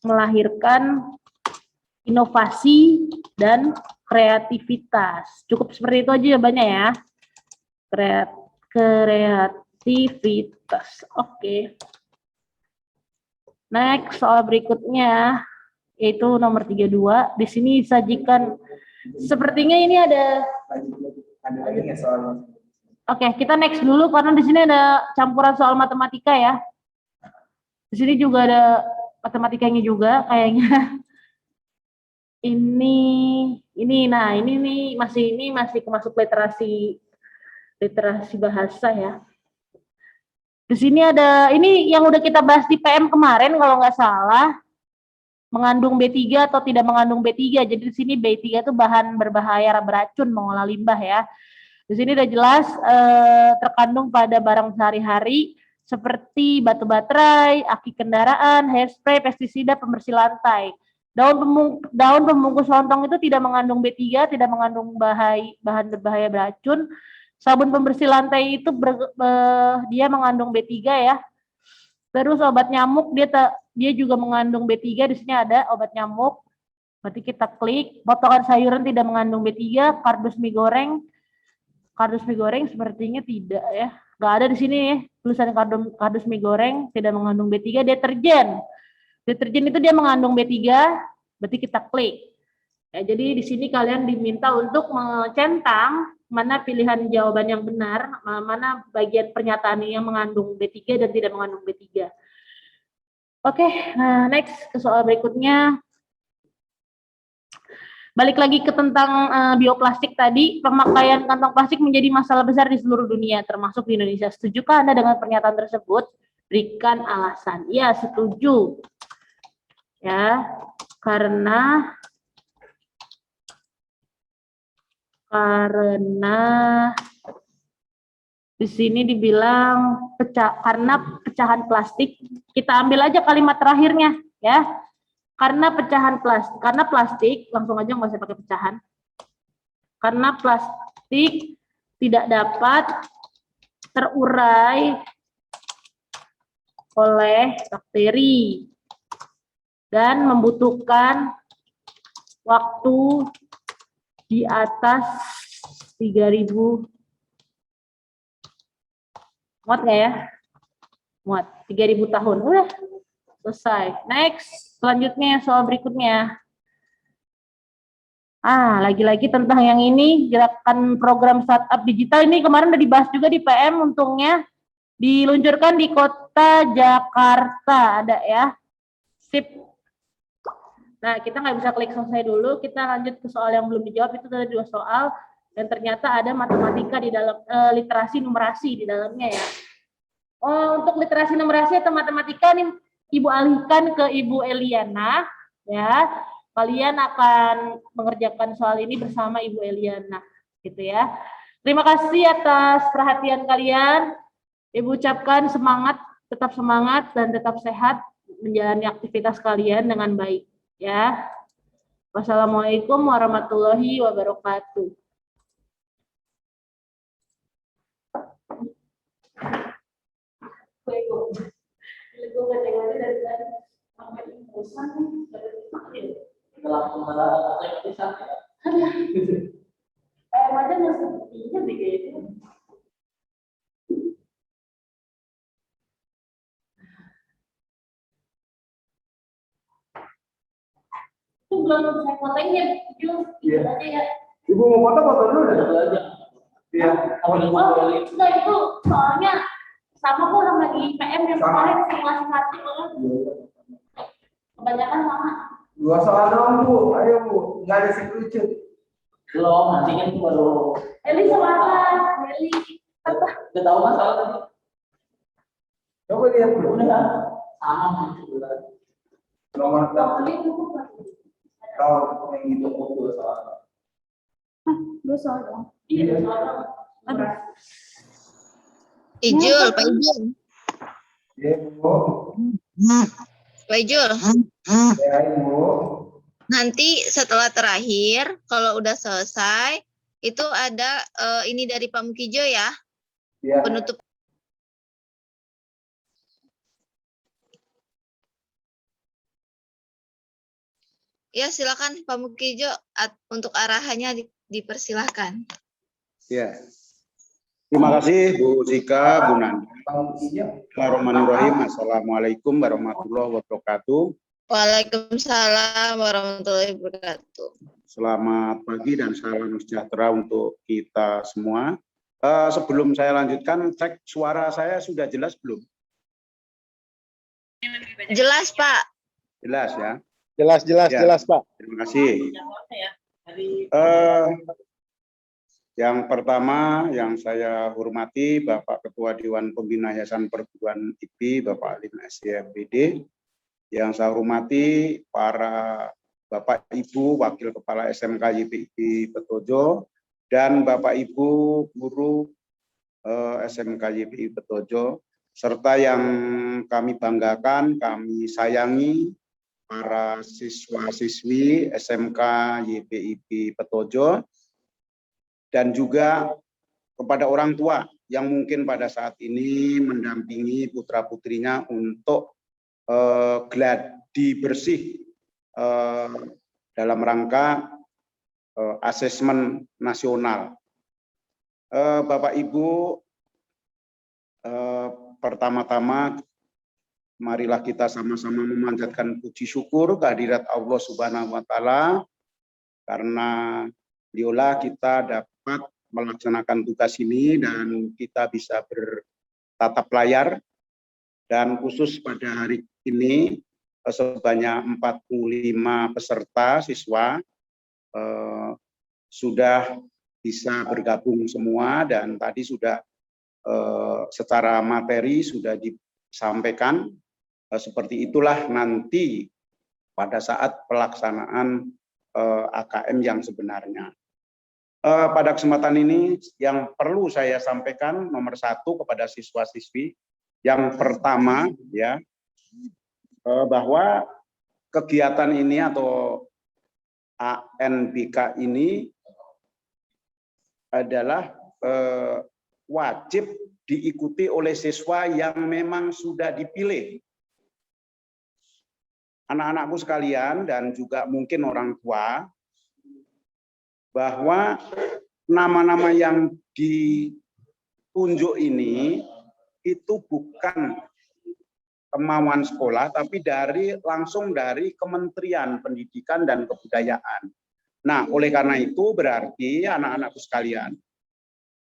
melahirkan inovasi dan kreativitas. Cukup seperti itu aja jawabannya ya. Kreativitas. Oke. Next, soal berikutnya yaitu nomor 32. Di sini disajikan sepertinya ini ada lagi nggak soal? Oke, kita next dulu karena di sini ada campuran soal matematika ya. Di sini juga ada matematikanya juga kayaknya. Ini nih masih masuk literasi bahasa ya. Di sini ada ini yang udah kita bahas di PM kemarin kalau nggak salah, mengandung B3 atau tidak mengandung B3. Jadi di sini B3 itu bahan berbahaya beracun mengolah limbah ya. Di sini udah jelas terkandung pada barang sehari-hari seperti batu baterai, aki kendaraan, hairspray, pestisida, pembersih lantai. Daun pembungkus lontong itu tidak mengandung B3, tidak mengandung bahan berbahaya beracun. Sabun pembersih lantai itu dia mengandung B3 ya. Terus obat nyamuk dia juga mengandung B3. Di sini ada obat nyamuk. Berarti kita klik. Potongan sayuran tidak mengandung B3. Kardus mie goreng sepertinya tidak ya. Nggak ada di sini ya. Tulisan kardus mie goreng tidak mengandung B3. Deterjen itu dia mengandung B3. Berarti kita klik. Ya, jadi di sini kalian diminta untuk mencentang mana pilihan jawaban yang benar, mana bagian pernyataan yang mengandung B3 dan tidak mengandung B3. Oke, nah next ke soal berikutnya. Balik lagi ke tentang bioplastik tadi, pemakaian kantong plastik menjadi masalah besar di seluruh dunia, termasuk di Indonesia. Setujukah Anda dengan pernyataan tersebut? Berikan alasan. Ya, setuju. Ya, karena di sini dibilang karena pecahan plastik, kita ambil aja kalimat terakhirnya ya. Karena plastik, langsung aja nggak usah pakai pecahan. Karena plastik tidak dapat terurai oleh bakteri dan membutuhkan waktu di atas 3.000. Muat nggak ya? Muat. 3.000 tahun. Udah selesai. Next. Selanjutnya soal berikutnya. Lagi-lagi tentang yang ini, gerakan program startup digital ini kemarin udah dibahas juga di PM, untungnya diluncurkan di kota Jakarta, ada ya. Sip. Nah, kita nggak bisa klik selesai dulu, kita lanjut ke soal yang belum dijawab, itu ada 2 soal, dan ternyata ada matematika di dalam, literasi numerasi di dalamnya ya. Untuk literasi numerasi atau matematika nih, Ibu alihkan ke Ibu Eliana, ya. Kalian akan mengerjakan soal ini bersama Ibu Eliana, gitu ya. Terima kasih atas perhatian kalian. Ibu ucapkan semangat, dan tetap sehat menjalani aktivitas kalian dengan baik. Ya, wassalamualaikum warahmatullahi wabarakatuh. Itu belum saya fotonya, gitu aja ya. Ibu mau foto dulu aja. Iya. Enggak, itu soalnya sama kok sama di PM yang kemarin simulasi 1 kebanyakan sama. 2 soal dong Bu, ayo Bu, nggak ada lucu. Belum, nanti kan baru. Eli semangat, Eli. Udah tahu masalahnya. Coba lihat dulu. Udah, sama juga. Nomor berapa? Kalau yang itu 2 soal. 2 soal dong. Iya, 2 soal dong. Aduh. Ijul, Pak Ijul. Iya Bu. Pak Ijul. Ya Ibu. Nanti setelah terakhir, kalau udah selesai, itu ada ini dari Pak Mukijo ya, Iya. penutup. Ya, silakan Pak Mukijo untuk arahannya dipersilahkan. Ya. Terima kasih Bu Zika, Bu Nanda. Bismillahirrahmanirrahim. Assalamualaikum warahmatullahi wabarakatuh. Waalaikumsalam warahmatullahi wabarakatuh. Selamat pagi dan salam sejahtera untuk kita semua. Sebelum saya lanjutkan, cek suara saya sudah jelas belum? Jelas, Pak. Jelas ya. Jelas, Ya. jelas, Pak. Terima kasih. Yang pertama yang saya hormati Bapak Ketua Dewan Pembina Yayasan Perguruan IPI, Bapak Alim SYFBD. Yang saya hormati para Bapak Ibu Wakil Kepala SMK YPIP Petojo dan Bapak Ibu guru SMK YPI Petojo, serta yang kami banggakan, kami sayangi para siswa-siswi SMK YPIP Petojo, dan juga kepada orang tua yang mungkin pada saat ini mendampingi putra-putrinya untuk gladi bersih dalam rangka asesmen nasional. Bapak Ibu, pertama-tama marilah kita sama-sama memanjatkan puji syukur kehadirat Allah Subhanahu wa Ta'ala, karena diolah kita dapat melaksanakan tugas ini dan kita bisa bertatap layar, dan khusus pada hari ini sebanyak 45 peserta siswa sudah bisa bergabung semua, dan tadi sudah secara materi sudah disampaikan. Seperti itulah nanti pada saat pelaksanaan AKM yang sebenarnya. Pada kesempatan ini yang perlu saya sampaikan nomor satu kepada siswa-siswi, yang pertama ya, bahwa kegiatan ini atau ANBK ini adalah wajib diikuti oleh siswa yang memang sudah dipilih. Anak-anakku sekalian dan juga mungkin orang tua, bahwa nama-nama yang ditunjuk ini itu bukan kemauan sekolah, tapi langsung dari Kementerian Pendidikan dan Kebudayaan. Nah, oleh karena itu berarti anak-anakku sekalian,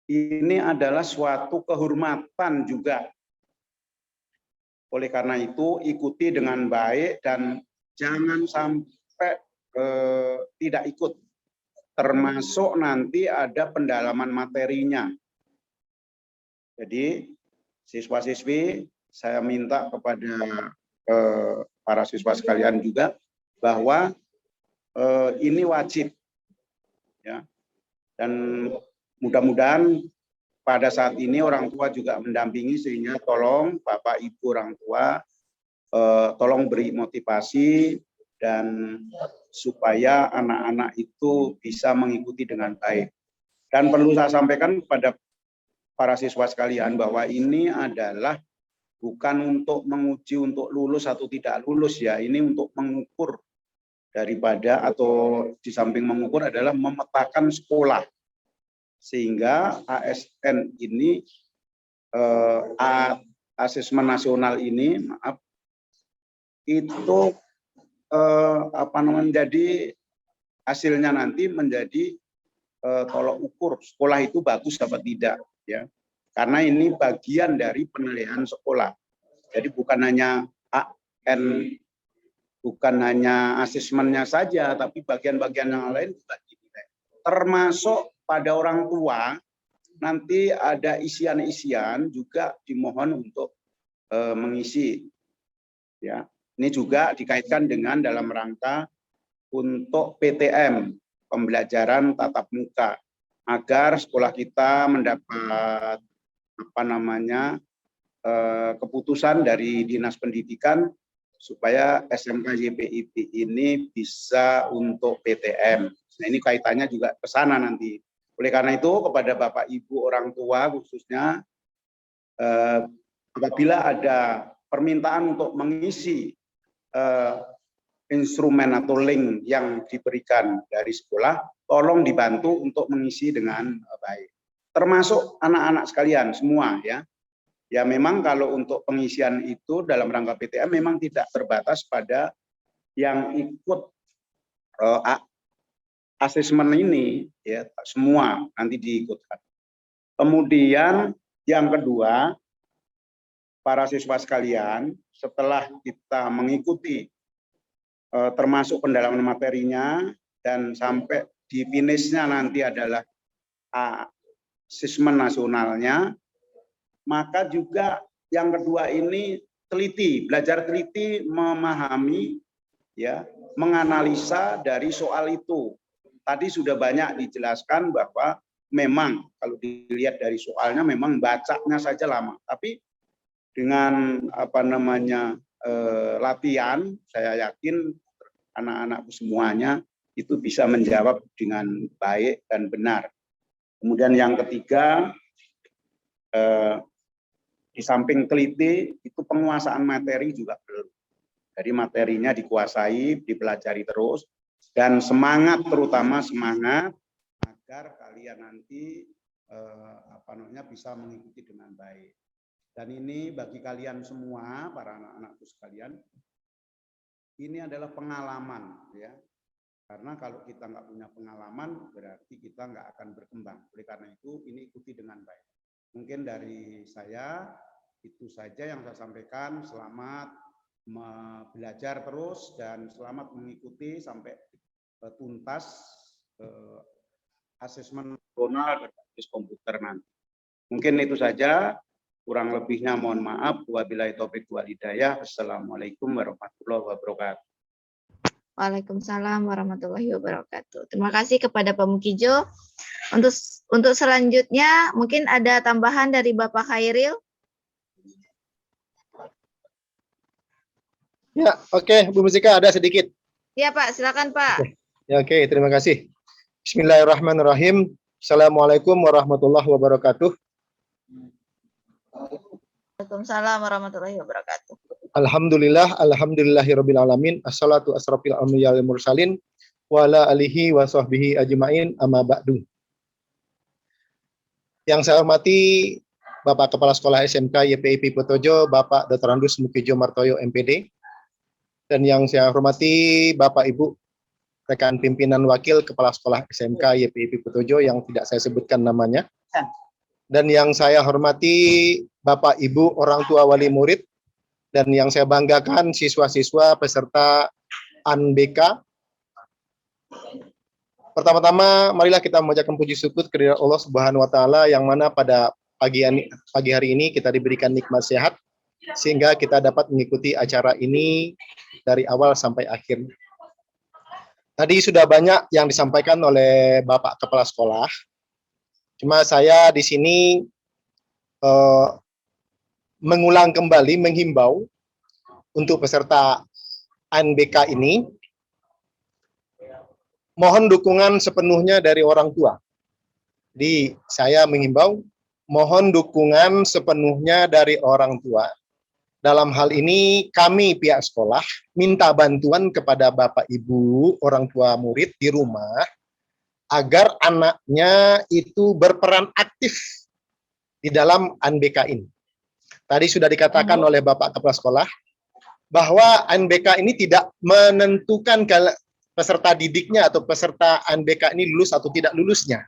ini adalah suatu kehormatan juga. Oleh karena itu, ikuti dengan baik dan jangan sampai tidak ikut. Termasuk nanti ada pendalaman materinya. Jadi, siswa-siswi, saya minta kepada para siswa sekalian juga bahwa ini wajib. Ya. Dan mudah-mudahan pada saat ini orang tua juga mendampingi, sehingga tolong Bapak Ibu orang tua tolong beri motivasi dan supaya anak-anak itu bisa mengikuti dengan baik. Dan perlu saya sampaikan kepada para siswa sekalian bahwa ini adalah bukan untuk menguji untuk lulus atau tidak lulus ya, ini untuk mengukur daripada, atau di samping mengukur adalah memetakan sekolah. Sehingga ASN ini, asesmen nasional ini, itu menjadi hasilnya nanti menjadi tolok ukur sekolah itu bagus apa tidak ya, karena ini bagian dari penilaian sekolah. Jadi bukan hanya AN, bukan hanya asesmennya saja, tapi bagian-bagian yang lain juga dinilai, termasuk pada orang tua. Nanti ada isian-isian juga dimohon untuk mengisi ya. Ini juga dikaitkan dengan dalam rangka untuk PTM, pembelajaran tatap muka, agar sekolah kita mendapat keputusan dari Dinas Pendidikan supaya SMK YPIP ini bisa untuk PTM. Nah, ini kaitannya juga ke sana nanti. Oleh karena itu, kepada Bapak Ibu orang tua khususnya, apabila ada permintaan untuk mengisi instrumen atau link yang diberikan dari sekolah, tolong dibantu untuk mengisi dengan baik. Termasuk anak-anak sekalian semua ya. Ya memang kalau untuk pengisian itu dalam rangka PTM memang tidak terbatas pada yang ikut asesmen ini, ya semua nanti diikutkan. Kemudian yang kedua, para siswa sekalian, setelah kita mengikuti termasuk pendalaman materinya dan sampai di finishnya nanti adalah asesmen nasionalnya, maka juga yang kedua ini teliti, belajar teliti, memahami, ya, menganalisa dari soal itu. Tadi sudah banyak dijelaskan bahwa memang kalau dilihat dari soalnya memang bacanya saja lama, tapi dengan latihan, saya yakin anak-anakku semuanya itu bisa menjawab dengan baik dan benar. Kemudian yang ketiga, di samping teliti, itu penguasaan materi juga perlu. Jadi materinya dikuasai, dipelajari terus, dan semangat, terutama semangat agar kalian nanti bisa mengikuti dengan baik. Dan ini bagi kalian semua, para anak-anakku sekalian, ini adalah pengalaman, ya. Karena kalau kita nggak punya pengalaman, berarti kita nggak akan berkembang. Oleh karena itu, ini ikuti dengan baik. Mungkin dari saya itu saja yang saya sampaikan. Selamat belajar terus dan selamat mengikuti sampai tuntas asesmen nasional berbasis komputer nanti. Mungkin itu saja. Kurang lebihnya mohon maaf. Wabillahi taufiq wal hidayah. Wassalamualaikum warahmatullahi wabarakatuh. Waalaikumsalam warahmatullahi wabarakatuh. Terima kasih kepada Pak Mukijo. Untuk selanjutnya mungkin ada tambahan dari Bapak Khairil. Ya, oke, Bu Musika ada sedikit. Ya Pak, silakan Pak. Ya, oke, terima kasih. Bismillahirrahmanirrahim. Assalamualaikum warahmatullahi wabarakatuh. Waalaikumsalam warahmatullahi wabarakatuh. Alhamdulillahirabbil alamin. Assalatu asrofil anbiya'i wal mursalin wa ala alihi wa sahbihi ajmain, amma ba'du. Yang saya hormati Bapak Kepala Sekolah SMK YPIP Petojo, Bapak Dr. Andus Mukijo Martoyo MPD, dan yang saya hormati Bapak Ibu rekan pimpinan wakil Kepala Sekolah SMK YPIP Petojo yang tidak saya sebutkan namanya, dan yang saya hormati Bapak Ibu orang tua wali murid, dan yang saya banggakan siswa-siswa peserta UNBK. Pertama-tama marilah kita memanjatkan puji syukur kepada Allah Subhanahu wa taala yang mana pada pagi hari ini kita diberikan nikmat sehat sehingga kita dapat mengikuti acara ini dari awal sampai akhir. Tadi sudah banyak yang disampaikan oleh Bapak Kepala Sekolah. Cuma saya di sini mengulang kembali, menghimbau untuk peserta UNBK ini, mohon dukungan sepenuhnya dari orang tua. Jadi saya menghimbau, mohon dukungan sepenuhnya dari orang tua. Dalam hal ini kami pihak sekolah minta bantuan kepada Bapak Ibu orang tua murid di rumah agar anaknya itu berperan aktif di dalam UNBK ini. Tadi sudah dikatakan oleh Bapak Kepala Sekolah bahwa UNBK ini tidak menentukan peserta didiknya atau peserta UNBK ini lulus atau tidak lulusnya.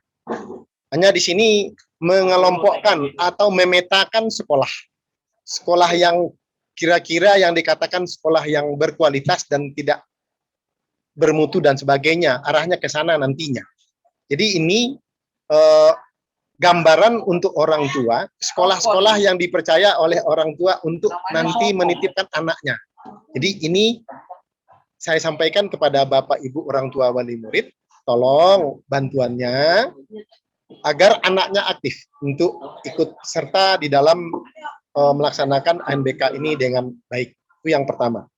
Hanya di sini mengelompokkan atau memetakan sekolah yang kira-kira yang dikatakan sekolah yang berkualitas dan tidak bermutu dan sebagainya, arahnya ke sana nantinya. Jadi ini gambaran untuk orang tua, sekolah-sekolah yang dipercaya oleh orang tua untuk nanti menitipkan anaknya. Jadi ini saya sampaikan kepada Bapak Ibu orang tua wali murid, tolong bantuannya agar anaknya aktif untuk ikut serta di dalam melaksanakan UNBK ini dengan baik. Itu yang pertama.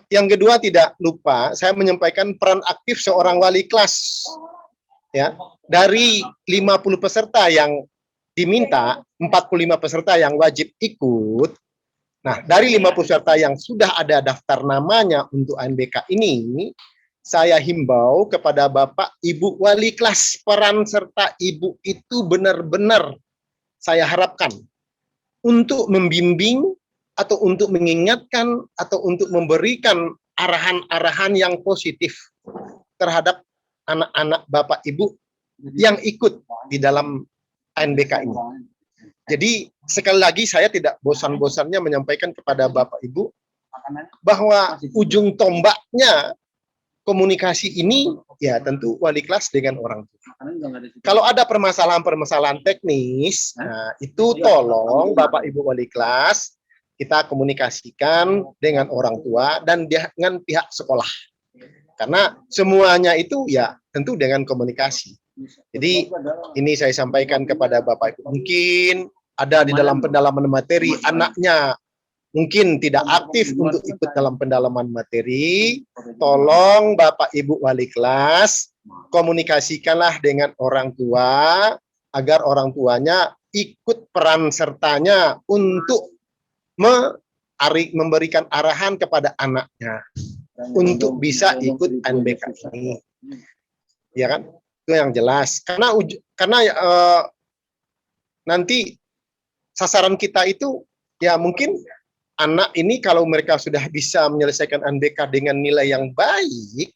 Yang kedua, tidak lupa saya menyampaikan peran aktif seorang wali kelas. Ya, dari 50 peserta yang diminta, 45 peserta yang wajib ikut. Nah, dari 50 peserta yang sudah ada daftar namanya untuk UNBK ini, saya himbau kepada Bapak Ibu wali kelas, peran serta Ibu itu benar-benar saya harapkan untuk membimbing atau untuk mengingatkan atau untuk memberikan arahan-arahan yang positif terhadap anak-anak Bapak Ibu yang ikut di dalam UNBK ini. Jadi sekali lagi saya tidak bosan-bosannya menyampaikan kepada Bapak Ibu bahwa ujung tombaknya komunikasi ini ya tentu wali kelas dengan orang tua. Kalau ada permasalahan-permasalahan teknis, nah, itu tolong Bapak Ibu wali kelas kita komunikasikan dengan orang tua dan dengan pihak sekolah. Karena semuanya itu ya tentu dengan komunikasi. Jadi ini saya sampaikan kepada Bapak Ibu. Mungkin ada di dalam pendalaman materi anaknya mungkin tidak aktif untuk ikut dalam pendalaman materi, tolong Bapak Ibu wali kelas komunikasikanlah dengan orang tua agar orang tuanya ikut peran sertanya untuk memberikan arahan kepada anaknya untuk bisa ikut UNBK ini. Ya kan? Itu yang jelas. Karena nanti sasaran kita itu ya mungkin anak ini kalau mereka sudah bisa menyelesaikan UNBK dengan nilai yang baik,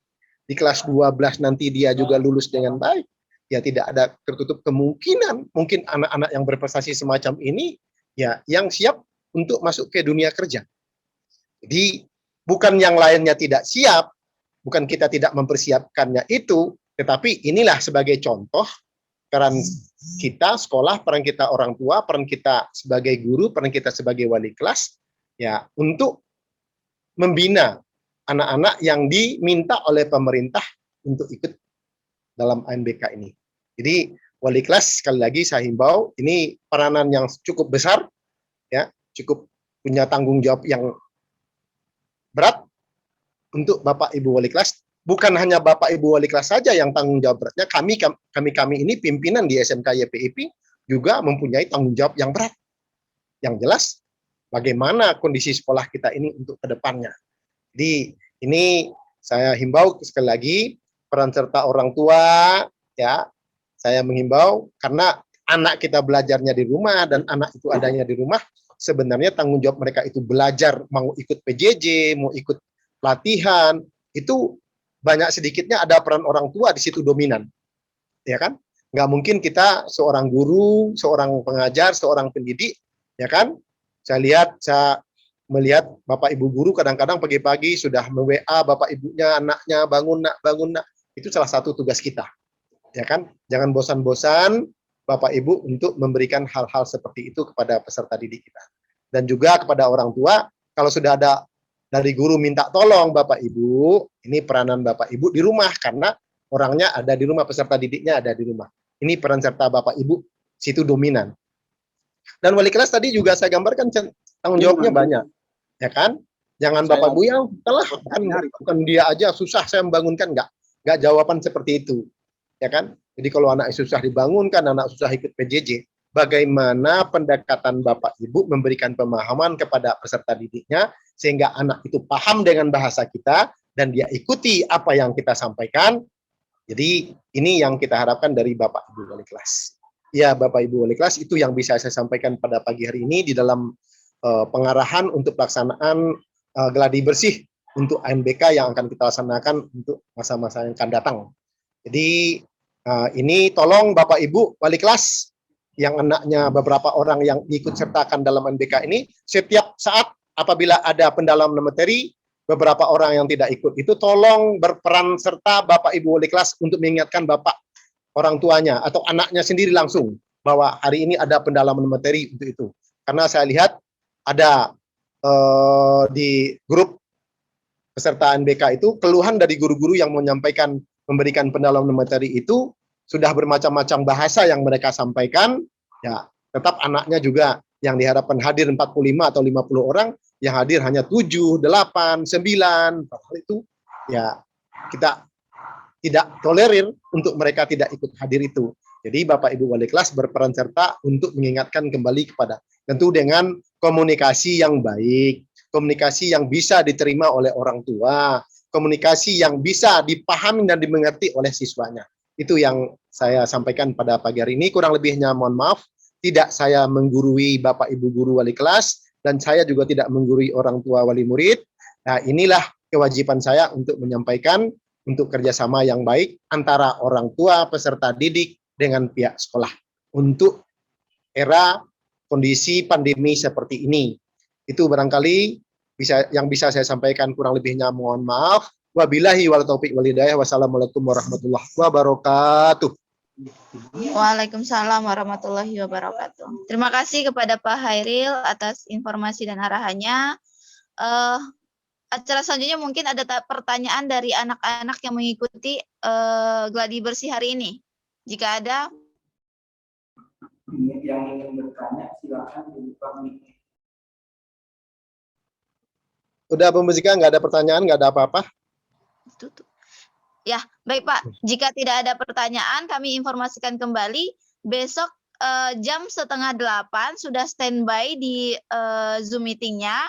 di kelas 12 nanti dia juga lulus dengan baik, ya tidak ada tertutup kemungkinan mungkin anak-anak yang berprestasi semacam ini ya yang siap untuk masuk ke dunia kerja. Jadi bukan yang lainnya tidak siap, bukan kita tidak mempersiapkannya itu, tetapi inilah sebagai contoh peran kita sekolah, peran kita orang tua, peran kita sebagai guru, peran kita sebagai wali kelas, ya untuk membina anak-anak yang diminta oleh pemerintah untuk ikut dalam UNBK ini. Jadi wali kelas sekali lagi saya himbau, ini peranan yang cukup besar, ya cukup punya tanggung jawab yang berat untuk Bapak Ibu wali kelas. Bukan hanya Bapak Ibu wali kelas saja yang tanggung jawab beratnya, kami ini pimpinan di SMK YPIP juga mempunyai tanggung jawab yang berat. Yang jelas bagaimana kondisi sekolah kita ini untuk ke depannya. Jadi ini saya himbau sekali lagi peran serta orang tua, ya saya menghimbau karena anak kita belajarnya di rumah dan anak itu adanya di rumah, sebenarnya tanggung jawab mereka itu belajar, mau ikut PJJ, mau ikut pelatihan, itu banyak sedikitnya ada peran orang tua di situ dominan, ya kan? Nggak mungkin kita seorang guru, seorang pengajar, seorang pendidik, ya kan? Saya melihat Bapak Ibu guru kadang-kadang pagi-pagi sudah me-WA Bapak Ibunya, anaknya, bangun nak, itu salah satu tugas kita, ya kan? Jangan bosan-bosan Bapak Ibu untuk memberikan hal-hal seperti itu kepada peserta didik kita. Dan juga kepada orang tua, kalau sudah ada dari guru minta tolong Bapak Ibu, ini peranan Bapak Ibu di rumah, karena orangnya ada di rumah, peserta didiknya ada di rumah. Ini peran serta Bapak Ibu, situ dominan. Dan wali kelas tadi juga saya gambarkan tanggung jawabnya banyak, ya kan? Jangan Bapak Ibu yang telah bukan dia aja susah saya membangunkan, enggak jawaban seperti itu, ya kan? Jadi kalau anak susah dibangunkan, anak susah ikut PJJ, bagaimana pendekatan Bapak Ibu memberikan pemahaman kepada peserta didiknya sehingga anak itu paham dengan bahasa kita dan dia ikuti apa yang kita sampaikan. Jadi ini yang kita harapkan dari Bapak Ibu wali kelas. Ya, Bapak Ibu wali kelas, itu yang bisa saya sampaikan pada pagi hari ini di dalam pengarahan untuk pelaksanaan gladi bersih untuk UNBK yang akan kita laksanakan untuk masa-masa yang akan datang. Jadi ini tolong Bapak Ibu wali kelas yang anaknya beberapa orang yang ikut sertakan dalam UNBK ini, setiap saat apabila ada pendalaman materi, beberapa orang yang tidak ikut itu tolong berperan serta Bapak Ibu wali kelas untuk mengingatkan Bapak orang tuanya atau anaknya sendiri langsung bahwa hari ini ada pendalaman materi untuk itu. Karena saya lihat ada di grup peserta UNBK itu keluhan dari guru-guru yang menyampaikan memberikan pendalaman materi itu sudah bermacam-macam bahasa yang mereka sampaikan, ya tetap anaknya juga yang diharapkan hadir 45 atau 50 orang, yang hadir hanya 7, 8, 9. Hal itu ya kita tidak tolerir untuk mereka tidak ikut hadir itu. Jadi Bapak Ibu wali kelas berperan serta untuk mengingatkan kembali kepada, tentu dengan komunikasi yang baik, komunikasi yang bisa diterima oleh orang tua, komunikasi yang bisa dipahami dan dimengerti oleh siswanya. Itu yang saya sampaikan pada pagi hari ini. Kurang lebihnya mohon maaf, tidak saya menggurui Bapak Ibu guru wali kelas, dan saya juga tidak menggurui orang tua wali murid. Nah, inilah kewajiban saya untuk menyampaikan untuk kerjasama yang baik antara orang tua, peserta didik, dengan pihak sekolah. Untuk era kondisi pandemi seperti ini. Itu barangkali yang bisa saya sampaikan, kurang lebihnya mohon maaf. Wabillahi wal taufiq wal hidayah. Wassalamualaikum warahmatullahi wabarakatuh. Waalaikumsalam warahmatullahi wabarakatuh. Terima kasih kepada Pak Hairil atas informasi dan arahannya. Acara selanjutnya mungkin ada pertanyaan dari anak-anak yang mengikuti gladi bersih hari ini. Jika ada yang ingin bertanya, silakan dibuka mic. Udah Bu Muzika, nggak ada pertanyaan, nggak ada apa-apa? tutup. Ya, baik Pak. Jika tidak ada pertanyaan, kami informasikan kembali besok jam 7:30 sudah standby di Zoom meetingnya.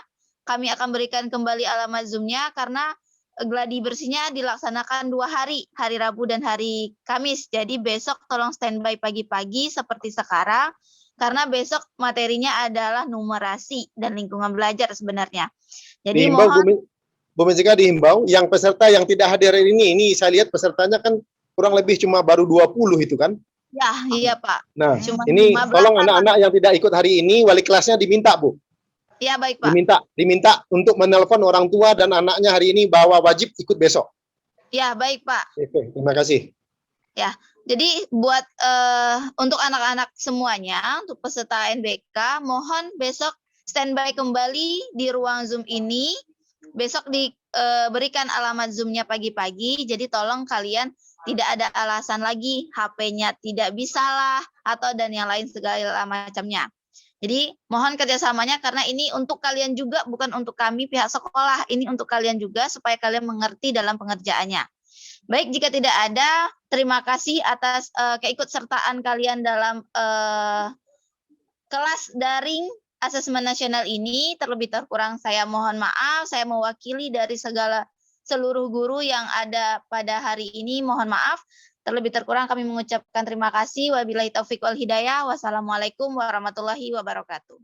Kami akan berikan kembali alamat Zoom-nya karena gladi bersihnya dilaksanakan 2 hari, hari Rabu dan hari Kamis. Jadi besok tolong standby pagi-pagi seperti sekarang, karena besok materinya adalah numerasi dan lingkungan belajar sebenarnya. Jadi Dihimbau, mohon Bu Muzika, dihimbau yang peserta yang tidak hadir ini saya lihat pesertanya kan kurang lebih cuma baru 20 itu kan. ya, iya Pak. Nah, Cuma ini 15-an tolong lah. anak-anak yang tidak ikut hari ini, wali kelasnya diminta, Bu. Ya, baik Pak. Diminta untuk menelpon orang tua dan anaknya hari ini bahwa wajib ikut besok. Ya, baik Pak. Oke, terima kasih. Ya, jadi buat untuk anak-anak semuanya, untuk peserta NBK, mohon besok standby kembali di ruang Zoom ini. Besok diberikan alamat Zoom-nya pagi-pagi, jadi tolong kalian tidak ada alasan lagi, HP-nya tidak bisa lah, atau dan yang lain segala macamnya. Jadi mohon kerjasamanya karena ini untuk kalian juga, bukan untuk kami pihak sekolah, ini untuk kalian juga supaya kalian mengerti dalam pengerjaannya. Baik, jika tidak ada, terima kasih atas keikutsertaan kalian dalam kelas daring asesmen nasional ini. Terlebih terkurang saya mohon maaf, saya mewakili dari seluruh guru yang ada pada hari ini, mohon maaf. Terlebih terkurang kami mengucapkan terima kasih. Wabillahi taufiq wal hidayah. Wassalamualaikum warahmatullahi wabarakatuh.